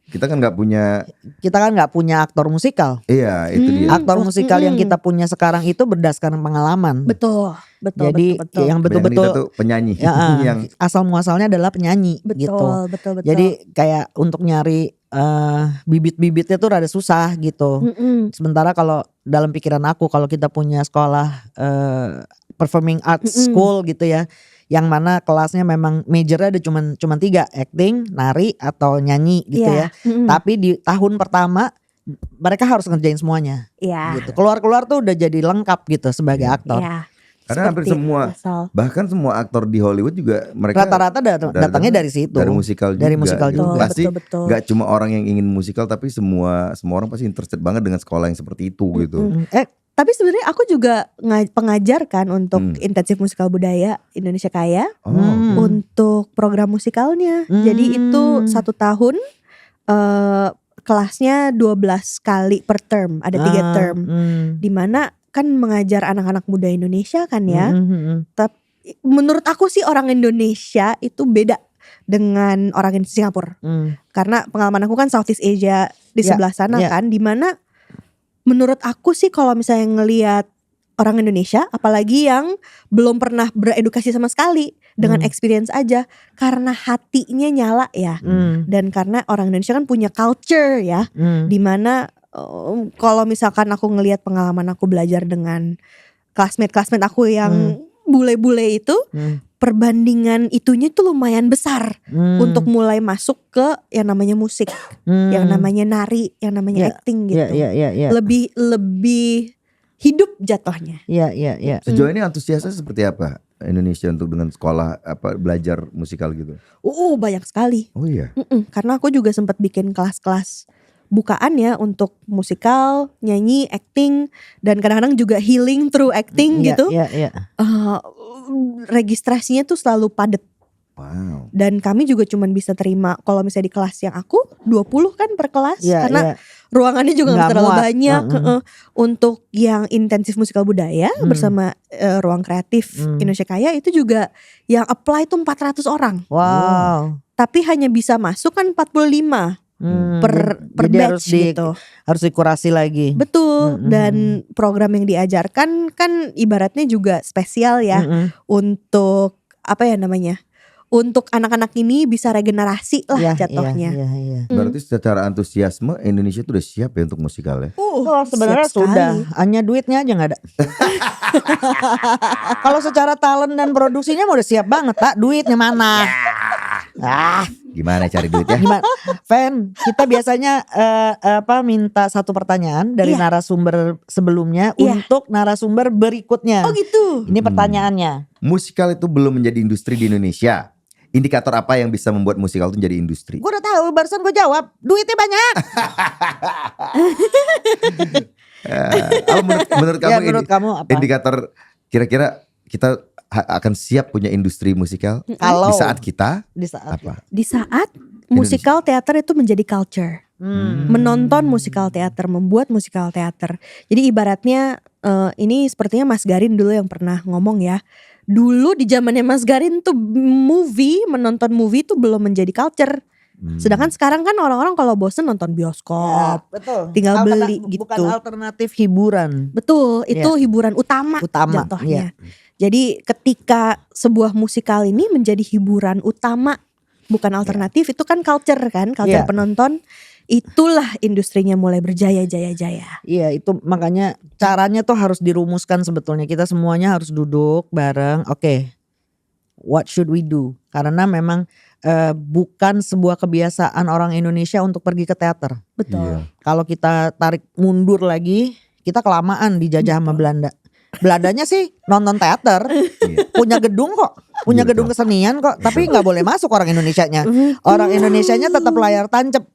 Speaker 3: kita kan nggak punya.
Speaker 1: Kita kan nggak punya aktor musikal.
Speaker 3: Iya itu dia.
Speaker 1: Aktor musikal yang kita punya sekarang itu berdasarkan pengalaman.
Speaker 2: Betul.
Speaker 1: Jadi yang
Speaker 3: Kita
Speaker 1: betul-betul
Speaker 3: tuh penyanyi yang
Speaker 1: asal muasalnya adalah penyanyi gitu.
Speaker 2: Betul.
Speaker 1: Jadi kayak untuk nyari bibit-bibitnya tuh rada susah gitu. Sementara kalau dalam pikiran aku, kalau kita punya sekolah performing arts school gitu ya, yang mana kelasnya memang majornya ada cuman 3, acting, nari atau nyanyi gitu ya. Tapi di tahun pertama mereka harus ngerjain semuanya. Gitu. Keluar-keluar tuh udah jadi lengkap gitu sebagai aktor.
Speaker 3: karena hampir semua bahkan semua aktor di Hollywood juga mereka
Speaker 1: rata-rata datangnya dari situ.
Speaker 3: Dari musikal juga.
Speaker 1: Dari musikal juga.
Speaker 3: Pasti nggak cuma orang yang ingin musikal, tapi semua orang pasti interested banget dengan sekolah yang seperti itu gitu.
Speaker 2: Tapi sebenarnya aku juga pengajar kan untuk intensif musikal budaya Indonesia Kaya untuk program musikalnya. Jadi itu 1 tahun kelasnya 12 kali per term, ada 3 term. Dimana kan mengajar anak-anak muda Indonesia kan ya. Tapi menurut aku sih orang Indonesia itu beda dengan orang Singapura. Karena pengalaman aku kan Southeast Asia di sebelah sana kan, dimana menurut aku sih kalau misalnya ngelihat orang Indonesia, apalagi yang belum pernah beredukasi sama sekali, dengan experience aja, karena hatinya nyala ya, dan karena orang Indonesia kan punya culture ya, dimana kalau misalkan aku ngelihat pengalaman aku belajar dengan classmate aku yang bule-bule itu, perbandingan itunya tuh lumayan besar untuk mulai masuk ke yang namanya musik, yang namanya nari, yang namanya acting gitu. Lebih hidup jatuhnya.
Speaker 1: Iya.
Speaker 3: Sejauh ini antusiasnya seperti apa Indonesia untuk dengan sekolah belajar musikal gitu?
Speaker 2: Banyak sekali.
Speaker 3: Oh iya.
Speaker 2: Karena aku juga sempat bikin kelas-kelas bukaan ya untuk musikal, nyanyi, acting, dan kadang-kadang juga healing through acting gitu. Registrasinya tuh selalu padat.
Speaker 3: Wow.
Speaker 2: Dan kami juga cuman bisa terima kalau misalnya di kelas yang aku 20 kan per kelas, karena ruangannya juga gak terlalu banyak. Untuk yang intensif musikal budaya bersama ruang kreatif Indonesia Kaya itu juga yang apply tuh 400 orang.
Speaker 1: Wow.
Speaker 2: Tapi hanya bisa masuk kan 45 per batch gitu.
Speaker 1: Harus dikurasi lagi.
Speaker 2: Betul. Dan program yang diajarkan kan ibaratnya juga spesial ya, untuk apa ya namanya, untuk anak-anak ini bisa regenerasi lah jatuhnya.
Speaker 3: Berarti secara antusiasme Indonesia tuh udah siap ya untuk musikal ya?
Speaker 1: Sebenarnya sudah, hanya duitnya aja nggak ada. Kalau secara talent dan produksinya udah siap banget, Pak. Duitnya mana?
Speaker 3: Gimana cari duitnya?
Speaker 1: Gimana? Fan, kita biasanya minta satu pertanyaan dari narasumber sebelumnya untuk narasumber berikutnya.
Speaker 2: Oh gitu.
Speaker 1: Ini pertanyaannya.
Speaker 3: Musikal itu belum menjadi industri di Indonesia. Indikator apa yang bisa membuat musikal itu menjadi industri?
Speaker 1: Gue udah tahu, barusan gue jawab, duitnya banyak.
Speaker 3: Menurut kamu,
Speaker 1: menurut kamu apa?
Speaker 3: Indikator kira-kira kita akan siap punya industri musikal
Speaker 1: Kalau
Speaker 3: di saat kita
Speaker 1: di saat
Speaker 3: apa?
Speaker 2: Di saat musikal teater itu menjadi culture. Menonton musikal teater, membuat musikal teater. Jadi ibaratnya ini sepertinya Mas Garin dulu yang pernah ngomong ya. Dulu di zamannya Mas Garin tuh menonton movie tuh belum menjadi culture. Sedangkan sekarang kan orang-orang kalau bosen nonton bioskop,
Speaker 1: betul.
Speaker 2: tinggal beli gitu.
Speaker 1: Bukan alternatif hiburan.
Speaker 2: Betul, itu hiburan utama jatuhnya. Jadi ketika sebuah musikal ini menjadi hiburan utama, bukan alternatif, itu kan culture kan, culture penonton. Itulah industrinya mulai berjaya-jaya.
Speaker 1: Iya, itu makanya caranya tuh harus dirumuskan sebetulnya. Kita semuanya harus duduk bareng. Oke, what should we do? Karena memang bukan sebuah kebiasaan orang Indonesia untuk pergi ke teater.
Speaker 2: Betul.
Speaker 1: Kalau kita tarik mundur lagi, kita kelamaan dijajah sama Belanda. Belandanya sih nonton teater, punya gedung kok, punya gedung kesenian kok, tapi nggak boleh masuk orang Indonesianya. Orang Indonesianya tetap layar tancap.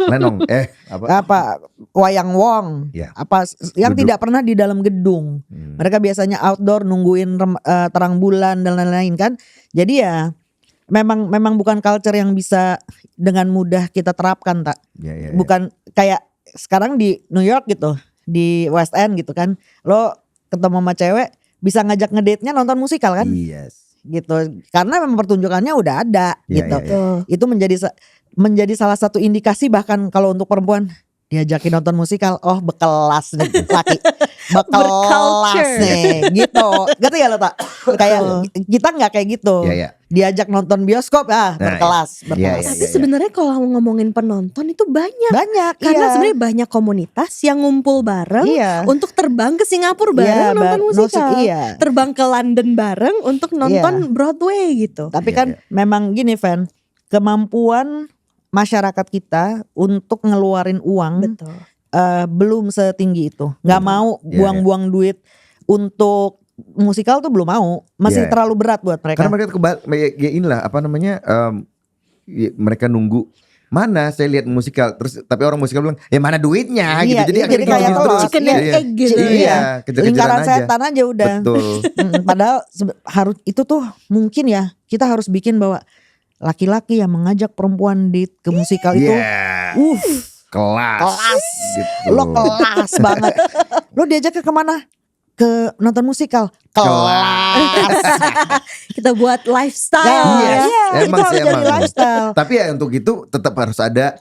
Speaker 3: Lenong,
Speaker 1: apa wayang wong, apa yang
Speaker 3: Duduk.
Speaker 1: tidak pernah di dalam gedung. Mereka biasanya outdoor nungguin terang bulan dan lain-lain kan. Jadi ya memang bukan culture yang bisa dengan mudah kita terapkan, tak. Bukan kayak sekarang di New York gitu, di West End gitu kan. Lo ketemu sama cewek bisa ngajak ngedate-nya nonton musikal kan?
Speaker 3: Yes.
Speaker 1: Gitu. Karena memang pertunjukannya udah ada gitu. Itu menjadi salah satu indikasi bahkan kalau untuk perempuan diajakin nonton musikal, oh bekelas nih laki, bekelas nih gitu. Gitu ya lo tak? Kayak kita nggak kayak gitu. Diajak nonton bioskop berkelas.
Speaker 2: Tapi sebenarnya kalau ngomongin penonton itu banyak. Karena sebenarnya banyak komunitas yang ngumpul bareng untuk terbang ke Singapura bareng nonton musikal. Terbang ke London bareng untuk nonton Broadway gitu.
Speaker 1: Tapi kan memang gini Van, kemampuan masyarakat kita untuk ngeluarin uang belum setinggi itu. Nggak mau buang-buang duit untuk musikal tuh belum mau. Masih terlalu berat buat mereka.
Speaker 3: Karena mereka inilah apa namanya mereka nunggu mana saya lihat musikal terus tapi orang musikal bilang ya mana duitnya gitu. Jadi akhirnya
Speaker 1: kayak
Speaker 3: gitu
Speaker 1: telur.
Speaker 3: terus.
Speaker 2: Chicken and egg gitu.
Speaker 1: Lingkaran setan aja udah.
Speaker 3: Betul.
Speaker 1: Padahal harus itu tuh mungkin ya kita harus bikin bahwa laki-laki yang mengajak perempuan date ke musikal itu
Speaker 3: kelas gitu.
Speaker 1: Lo kelas banget. Lo diajak ke kemana? Ke nonton musikal kelas.
Speaker 2: Kita buat lifestyle.
Speaker 1: Itu harus jadi lifestyle.
Speaker 3: Tapi ya untuk itu tetap harus ada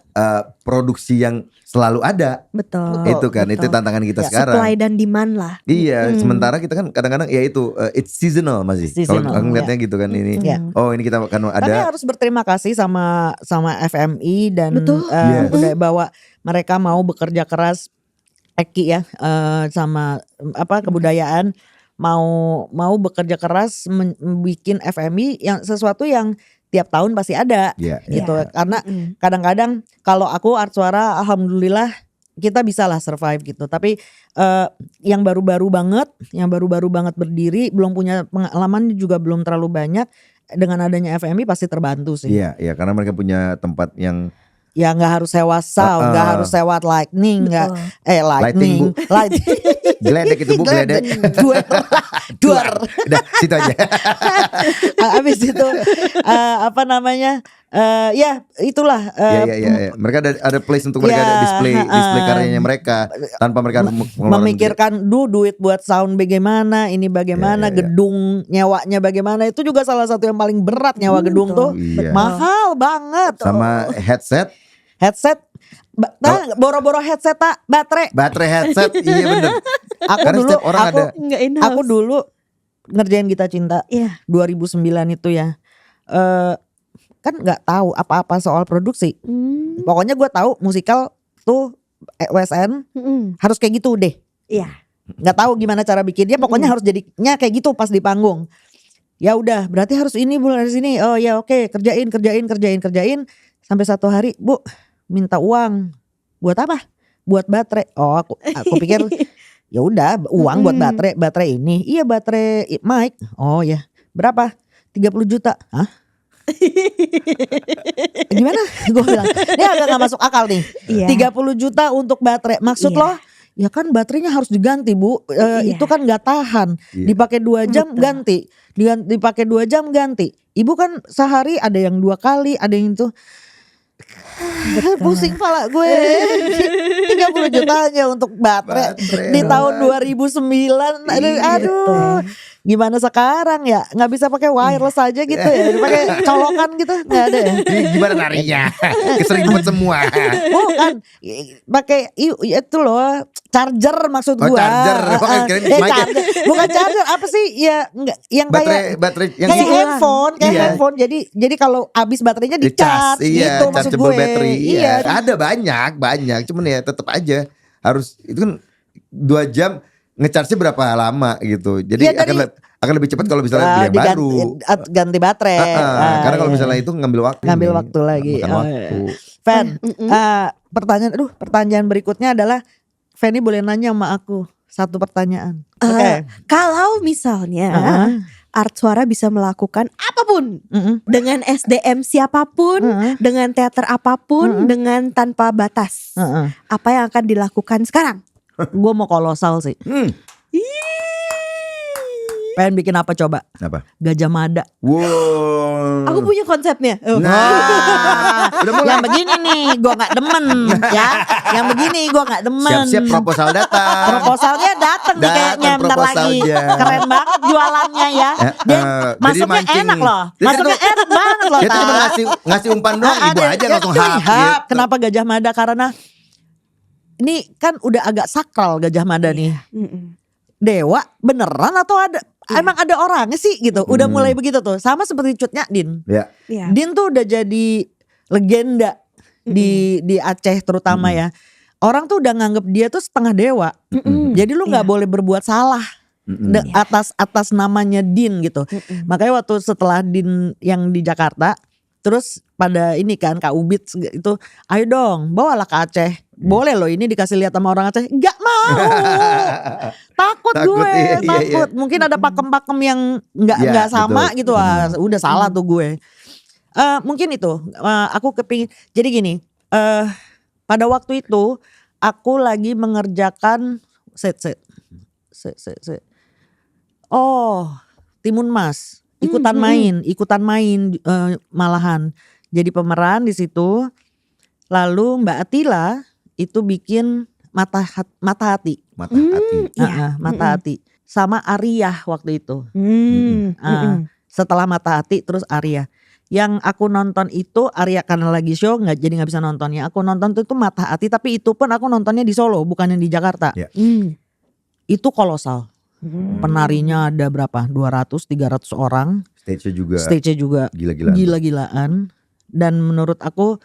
Speaker 3: produksi yang selalu ada.
Speaker 2: Betul.
Speaker 3: Itu kan itu tantangan kita sekarang.
Speaker 2: Supply dan demand lah.
Speaker 3: Iya, sementara kita kan kadang-kadang ya itu it's seasonal masih. Kalau ngeliatnya gitu kan ini. Oh, ini kita akan ada.
Speaker 1: Tapi harus berterima kasih sama FMI dan udah bahwa mereka mau bekerja keras. Eki ya sama kebudayaan mau bekerja keras bikin FMI yang sesuatu yang tiap tahun pasti ada gitu. Karena kadang-kadang kalau aku Art Suara alhamdulillah kita bisa lah survive gitu. Tapi yang baru-baru banget berdiri belum punya pengalaman juga belum terlalu banyak. Dengan adanya FMI pasti terbantu sih.
Speaker 3: Iya karena mereka punya tempat yang
Speaker 1: ya nggak harus sewa sound, nggak harus sewa lightning, lightning,
Speaker 3: geledek itu bu, geledek,
Speaker 1: duar,
Speaker 3: udah situ aja.
Speaker 1: Abis itu ya itulah.
Speaker 3: Mereka ada place untuk mereka ada display karyanya mereka tanpa mereka
Speaker 1: memikirkan duit buat sound bagaimana, ini bagaimana, gedung nyewanya bagaimana, itu juga salah satu yang paling berat nyewa gedung tuh, mahal banget.
Speaker 3: Sama headset,
Speaker 1: boro-boro headset baterai
Speaker 3: headset, iya bener.
Speaker 1: Aku dulu ngerjain Gita Cinta 2009 itu ya, kan nggak tahu apa-apa soal produksi. Pokoknya gue tahu musikal tuh WSN harus kayak gitu deh. Nggak tahu gimana cara bikinnya, pokoknya harus jadinya kayak gitu pas di panggung. Ya udah, berarti harus ini bulan dari sini. Oh ya oke, kerjain. Sampai satu hari, Bu, minta uang. Buat apa? Buat baterai. Oh, aku pikir ya udah uang buat baterai ini. Iya, baterai mic. Oh ya. Berapa? 30 juta. Hah? Gimana? Gue bilang, ini agak gak masuk akal nih. 30 juta untuk baterai. Maksud lo Ya kan baterainya harus diganti Bu.
Speaker 2: Iya.
Speaker 1: Itu kan gak tahan.
Speaker 3: Iya.
Speaker 1: Dipakai 2 jam
Speaker 2: Betul.
Speaker 1: ganti. Dipakai 2 jam ganti. Ibu kan sehari ada yang 2 kali, ada yang itu. Pusing pala gue. 30 jutanya untuk baterai di tahun 2009. Aduh. Gimana sekarang ya? Nggak bisa pakai wireless aja gitu ya? Pakai colokan gitu? Nggak ada ya?
Speaker 3: Ini gimana narinya? Keseribut semua.
Speaker 1: Bukan, pakai itu loh, charger maksud
Speaker 3: Oh,
Speaker 1: gua.
Speaker 3: charger. Kirain mic.
Speaker 1: Charger. Bukan charger, apa sih? Ya enggak yang
Speaker 3: Baterai yang
Speaker 1: kayak
Speaker 3: si-
Speaker 1: handphone, kayak
Speaker 3: Iya.
Speaker 1: handphone. Jadi kalau habis baterainya
Speaker 3: dicas,
Speaker 1: di-charge
Speaker 3: iya,
Speaker 1: gitu maksud
Speaker 3: chargeable
Speaker 1: gue.
Speaker 3: battery.
Speaker 1: Iya.
Speaker 3: Ada banyak, cuman ya tetap aja harus itu kan 2 jam ngecharge berapa lama gitu. Jadi
Speaker 1: Ya, dari-
Speaker 3: akan lebih cepat kalau misalnya beli yang baru.
Speaker 1: ganti baterai.
Speaker 3: Karena kalau
Speaker 1: iya.
Speaker 3: misalnya itu ngambil waktu.
Speaker 1: Ngambil
Speaker 3: nih.
Speaker 1: waktu lagi.
Speaker 3: Makan
Speaker 1: Oh,
Speaker 3: waktu.
Speaker 1: Fan, pertanyaan berikutnya adalah Fanny boleh nanya sama aku satu pertanyaan. Oke.
Speaker 2: Kalau misalnya
Speaker 1: Heeh.
Speaker 2: Art Suara bisa melakukan apapun
Speaker 1: Mm-mm.
Speaker 2: dengan SDM siapapun,
Speaker 1: Heeh.
Speaker 2: dengan teater apapun,
Speaker 1: Mm-mm.
Speaker 2: dengan tanpa batas.
Speaker 1: Heeh.
Speaker 2: Apa yang akan dilakukan sekarang?
Speaker 1: Gue mau kolosal sih. Pengen bikin apa coba?
Speaker 3: Apa?
Speaker 1: Gajah Mada.
Speaker 3: Wow.
Speaker 2: Aku punya konsepnya.
Speaker 3: Nah, udah mulai.
Speaker 1: Yang begini nih gue gak demen ya. Yang begini gue gak demen.
Speaker 3: Siap-siap proposal datang.
Speaker 1: Proposalnya dateng nih
Speaker 3: Datang
Speaker 1: kayaknya bentar lagi.
Speaker 3: proposalnya.
Speaker 1: Keren banget jualannya ya. Dan
Speaker 3: jadi
Speaker 1: masuknya
Speaker 3: mancing.
Speaker 1: enak loh.
Speaker 3: Jadi
Speaker 1: Masuknya
Speaker 3: itu-
Speaker 1: enak banget loh.
Speaker 3: Kita cuma ngasih umpan doang, ibu aja langsung hap. Gitu.
Speaker 1: Kenapa Gajah Mada? Karena ini kan udah agak sakral Gajah Mada nih.
Speaker 2: Mm-mm.
Speaker 1: Dewa beneran atau ada? Emang ada orangnya sih gitu. Udah mulai begitu tuh. Sama seperti Cut Nyak Din.
Speaker 3: Ya.
Speaker 2: Iya.
Speaker 1: Din tuh udah jadi legenda di Aceh terutama ya. Orang tuh udah nganggep dia tuh setengah dewa. Jadi lu nggak
Speaker 2: Iya.
Speaker 1: boleh berbuat salah atas namanya Din gitu. Makanya waktu setelah Din yang di Jakarta, terus pada ini kan Kak Ubit itu, ayo dong bawalah ke Aceh. Boleh loh ini dikasih lihat sama orang Aceh. Gak mau. Takut
Speaker 3: Takut,
Speaker 1: gue,
Speaker 3: iya, iya,
Speaker 1: takut. Mungkin ada pakem-pakem yang nggak
Speaker 3: Iya,
Speaker 1: sama
Speaker 3: betul.
Speaker 1: gitu. Udah salah tuh gue. Mungkin itu aku kepingin. Jadi gini, pada waktu itu aku lagi mengerjakan Oh, Timun Mas, ikutan main malahan. Jadi pemeran di situ. Lalu Mbak Atila itu bikin mata hati.
Speaker 3: Mata hati.
Speaker 2: Iya.
Speaker 1: Mata hati. Sama Arya waktu itu.
Speaker 2: Mm-mm.
Speaker 1: Setelah Mata Hati terus Arya. Yang aku nonton itu Arya karena lagi show jadi nggak bisa nontonnya. Aku nonton itu Mata Hati, tapi itu pun aku nontonnya di Solo bukan yang di Jakarta.
Speaker 3: Ya.
Speaker 1: Itu kolosal. Penarinya ada berapa? 200-300 orang.
Speaker 3: Stage-nya juga
Speaker 1: Stage-nya juga
Speaker 3: gila-gilaan.
Speaker 1: gila-gilaan. Dan menurut aku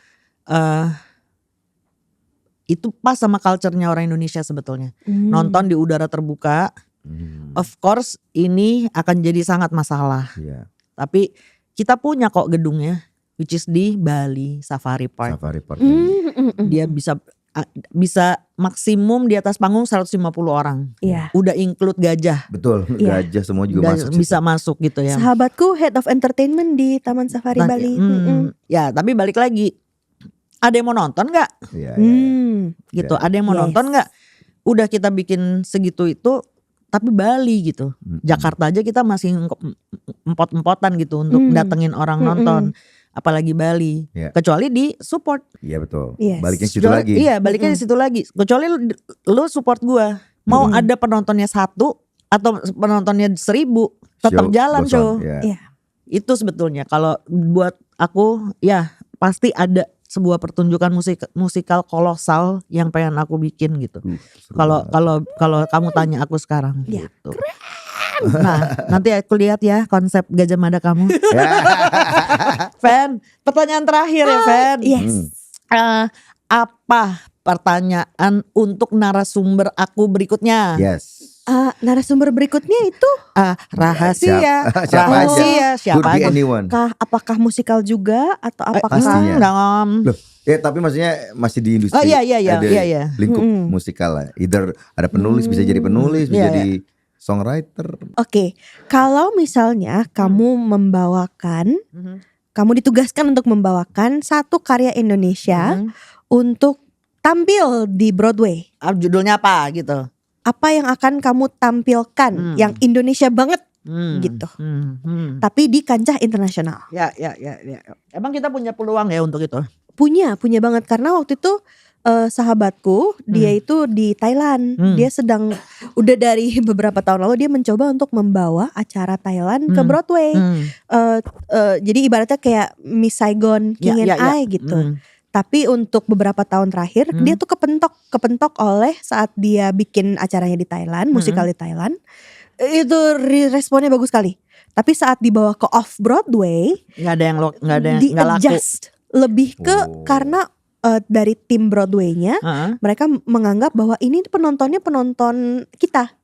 Speaker 1: itu pas sama culture-nya orang Indonesia sebetulnya. Nonton di udara terbuka. Of course ini akan jadi sangat masalah.
Speaker 3: Iya.
Speaker 1: Tapi kita punya kok gedungnya, which is di Bali Safari Park.
Speaker 3: Safari Park.
Speaker 1: Dia bisa maksimum di atas panggung 150 orang.
Speaker 2: Iya.
Speaker 1: Udah include gajah.
Speaker 3: Betul,
Speaker 2: Iya.
Speaker 3: gajah semua juga masuk.
Speaker 1: Bisa masuk gitu ya.
Speaker 2: Sahabatku head of entertainment di Taman Safari
Speaker 1: Nah,
Speaker 2: Bali.
Speaker 1: Ya, tapi balik lagi. Ada yang mau nonton nggak?
Speaker 3: Iya.
Speaker 1: Gitu.
Speaker 3: Ya.
Speaker 1: Ada yang mau
Speaker 2: Yes.
Speaker 1: nonton nggak? Udah kita bikin segitu itu, tapi Bali gitu. Jakarta aja kita masih empot-empotan gitu untuk datengin orang nonton. Apalagi Bali.
Speaker 3: Ya.
Speaker 1: Kecuali di support.
Speaker 3: Iya betul.
Speaker 2: Yes.
Speaker 3: Baliknya situ lagi.
Speaker 1: Iya, baliknya di situ lagi. Kecuali lu support gua. Mau ada penontonnya 1 atau penontonnya 1000, tetap
Speaker 3: Show
Speaker 1: jalan
Speaker 3: goes on,
Speaker 1: show.
Speaker 3: iya.
Speaker 2: Iya.
Speaker 1: Itu sebetulnya kalau buat aku ya pasti ada sebuah pertunjukan musikal kolosal yang pengen aku bikin gitu.
Speaker 3: Seru
Speaker 1: Kalau
Speaker 3: banget.
Speaker 1: kalau kamu tanya aku sekarang
Speaker 2: Ya,
Speaker 1: gitu. Nah, nanti aku lihat ya konsep Gajah Mada kamu. Fan, pertanyaan terakhir ya, Fan.
Speaker 2: Yes.
Speaker 1: Apa pertanyaan untuk narasumber aku berikutnya?
Speaker 3: Yes.
Speaker 2: Narasumber berikutnya itu
Speaker 1: Rahasia.
Speaker 3: Siapa aja.
Speaker 1: Rahasia.
Speaker 3: Could
Speaker 1: Siapa
Speaker 3: be
Speaker 1: aja?
Speaker 3: anyone.
Speaker 2: apakah musikal juga atau apakah
Speaker 3: pastinya.
Speaker 1: Enggak.
Speaker 3: Loh, tapi maksudnya masih di industri.
Speaker 1: Oh, iya,
Speaker 3: ada
Speaker 1: iya.
Speaker 3: lingkup musikal lah. Either ada penulis, bisa jadi penulis, bisa
Speaker 1: Iya,
Speaker 3: jadi songwriter.
Speaker 2: Oke, kalau misalnya kamu membawakan, kamu ditugaskan untuk membawakan satu karya Indonesia untuk tampil di Broadway,
Speaker 1: Judulnya apa gitu?
Speaker 2: apa yang akan kamu tampilkan yang Indonesia banget gitu, tapi di kancah internasional?
Speaker 1: Ya. Emang kita punya peluang ya untuk itu?
Speaker 2: Punya banget karena waktu itu sahabatku dia itu di Thailand, dia sedang udah dari beberapa tahun lalu dia mencoba untuk membawa acara Thailand ke Broadway. Jadi ibaratnya kayak Miss Saigon, King and I gitu. Tapi untuk beberapa tahun terakhir dia tuh kepentok oleh saat dia bikin acaranya di Thailand, musikal di Thailand. Itu responnya bagus sekali. Tapi saat dibawa ke off Broadway,
Speaker 1: nggak laku.
Speaker 2: di-adjust lebih ke karena dari tim Broadway-nya mereka menganggap bahwa ini penontonnya penonton kita.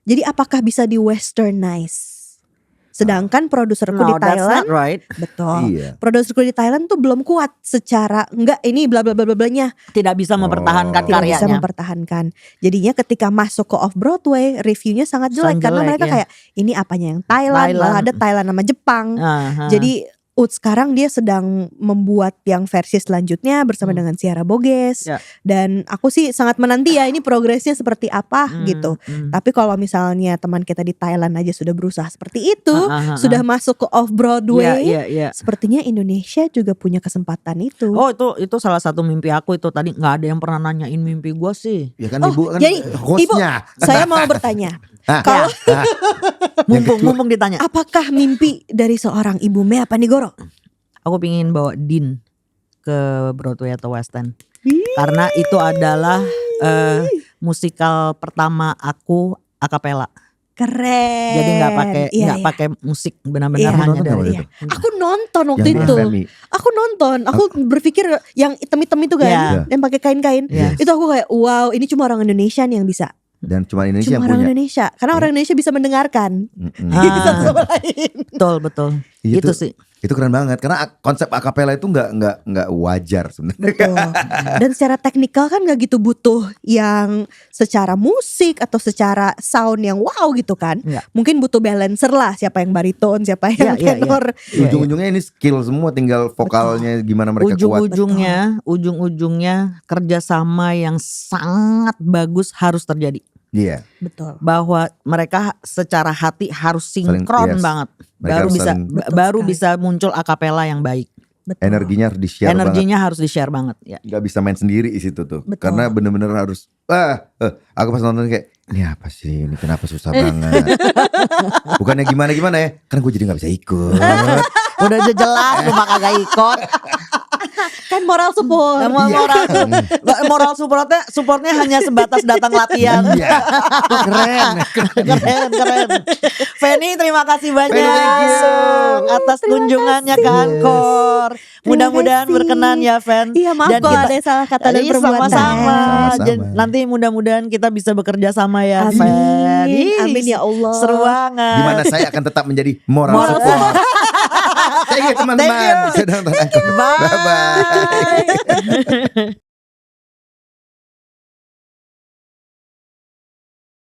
Speaker 2: Jadi apakah bisa di westernize? Sedangkan produserku di Thailand,
Speaker 1: that's not right.
Speaker 2: Betul.
Speaker 3: Iya.
Speaker 2: Produserku di Thailand tuh belum kuat secara enggak ini bla bla bla bla blanya.
Speaker 1: Tidak bisa mempertahankan
Speaker 2: Tidak bisa
Speaker 1: karyanya.
Speaker 2: mempertahankan. Jadinya ketika masuk ke off Broadway, reviewnya sangat jelek karena mereka kayak ini apanya yang Thailand, malah ada Thailand sama Jepang. Jadi sekarang dia sedang membuat yang versi selanjutnya bersama dengan Ciara Boges. Dan aku sih sangat menanti ya ini progresnya seperti apa gitu. Tapi kalau misalnya teman kita di Thailand aja sudah berusaha seperti itu, sudah masuk ke off Broadway, sepertinya Indonesia juga punya kesempatan itu.
Speaker 1: Oh itu salah satu mimpi aku itu tadi, nggak ada yang pernah nanyain mimpi gue sih.
Speaker 3: Ya kan Ibu kan
Speaker 2: jadi
Speaker 3: hostnya.
Speaker 2: Ibu, saya mau bertanya. Kalau
Speaker 1: mumpung ditanya,
Speaker 2: apakah mimpi dari seorang Ibu Mea Panigoro?
Speaker 1: aku pingin bawa Dean ke Broadway atau West End karena itu adalah musikal pertama aku akapela.
Speaker 2: Keren.
Speaker 1: Jadi nggak pakai musik, benar-benar hanya dari.
Speaker 2: Aku nonton waktu
Speaker 3: Yang
Speaker 2: itu.
Speaker 3: Femi.
Speaker 2: Aku nonton. Aku berpikir yang hitam-hitam itu kan, yang pakai kain-kain. Itu aku kayak wow, ini cuma orang Indonesia nih yang bisa.
Speaker 3: Dan cuma Indonesia
Speaker 2: Cuma
Speaker 3: yang
Speaker 2: orang
Speaker 3: punya.
Speaker 2: Indonesia, karena orang Indonesia bisa mendengarkan.
Speaker 1: Ah.
Speaker 2: Satu sama lain.
Speaker 1: Betul.
Speaker 3: Itu
Speaker 1: sih.
Speaker 3: Itu keren banget karena konsep akapela itu nggak wajar sebenarnya.
Speaker 2: Betul. Dan secara teknikal kan nggak gitu butuh yang secara musik atau secara sound yang wow gitu kan. Mungkin butuh balancer lah, siapa yang bariton, siapa yang tenor.
Speaker 3: Ujung-ujungnya ini skill semua, tinggal vokalnya gimana mereka kuat.
Speaker 1: Ujung-ujungnya kerjasama yang sangat bagus harus terjadi.
Speaker 3: Iya.
Speaker 2: Betul.
Speaker 1: Bahwa mereka secara hati harus sinkron banget.
Speaker 3: Mereka
Speaker 1: Baru bisa muncul akapela yang baik.
Speaker 2: Betul.
Speaker 3: Energinya harus di-share banget.
Speaker 1: Energinya harus di-share banget ya.
Speaker 3: Gak bisa main sendiri di situ tuh.
Speaker 2: Betul.
Speaker 3: Karena bener-bener harus aku pas nonton kayak ini apa sih, ini kenapa susah banget. Bukannya gimana-gimana ya, kan gue jadi gak bisa ikut.
Speaker 1: Udah jelas lu mah kagak ikut.
Speaker 2: Kan moral support.
Speaker 1: Moral supportnya hanya sebatas datang latihan.
Speaker 3: Iya.
Speaker 1: Keren. Feni, terima kasih banyak
Speaker 3: Thank you.
Speaker 1: atas kunjungannya ke Angkor. Mudah-mudahan berkenan ya, Fen.
Speaker 2: Iya, maaf kalau ada salah kata dan perbuatan.
Speaker 1: Sama-sama.
Speaker 3: Sama-sama.
Speaker 1: Nanti mudah-mudahan kita bisa bekerja sama ya,
Speaker 2: Amin.
Speaker 1: Fen.
Speaker 2: Amin ya Allah.
Speaker 1: Seru banget.
Speaker 3: Dimana saya akan tetap menjadi moral support. Thank you teman-teman.
Speaker 1: Thank you.
Speaker 3: Bye bye.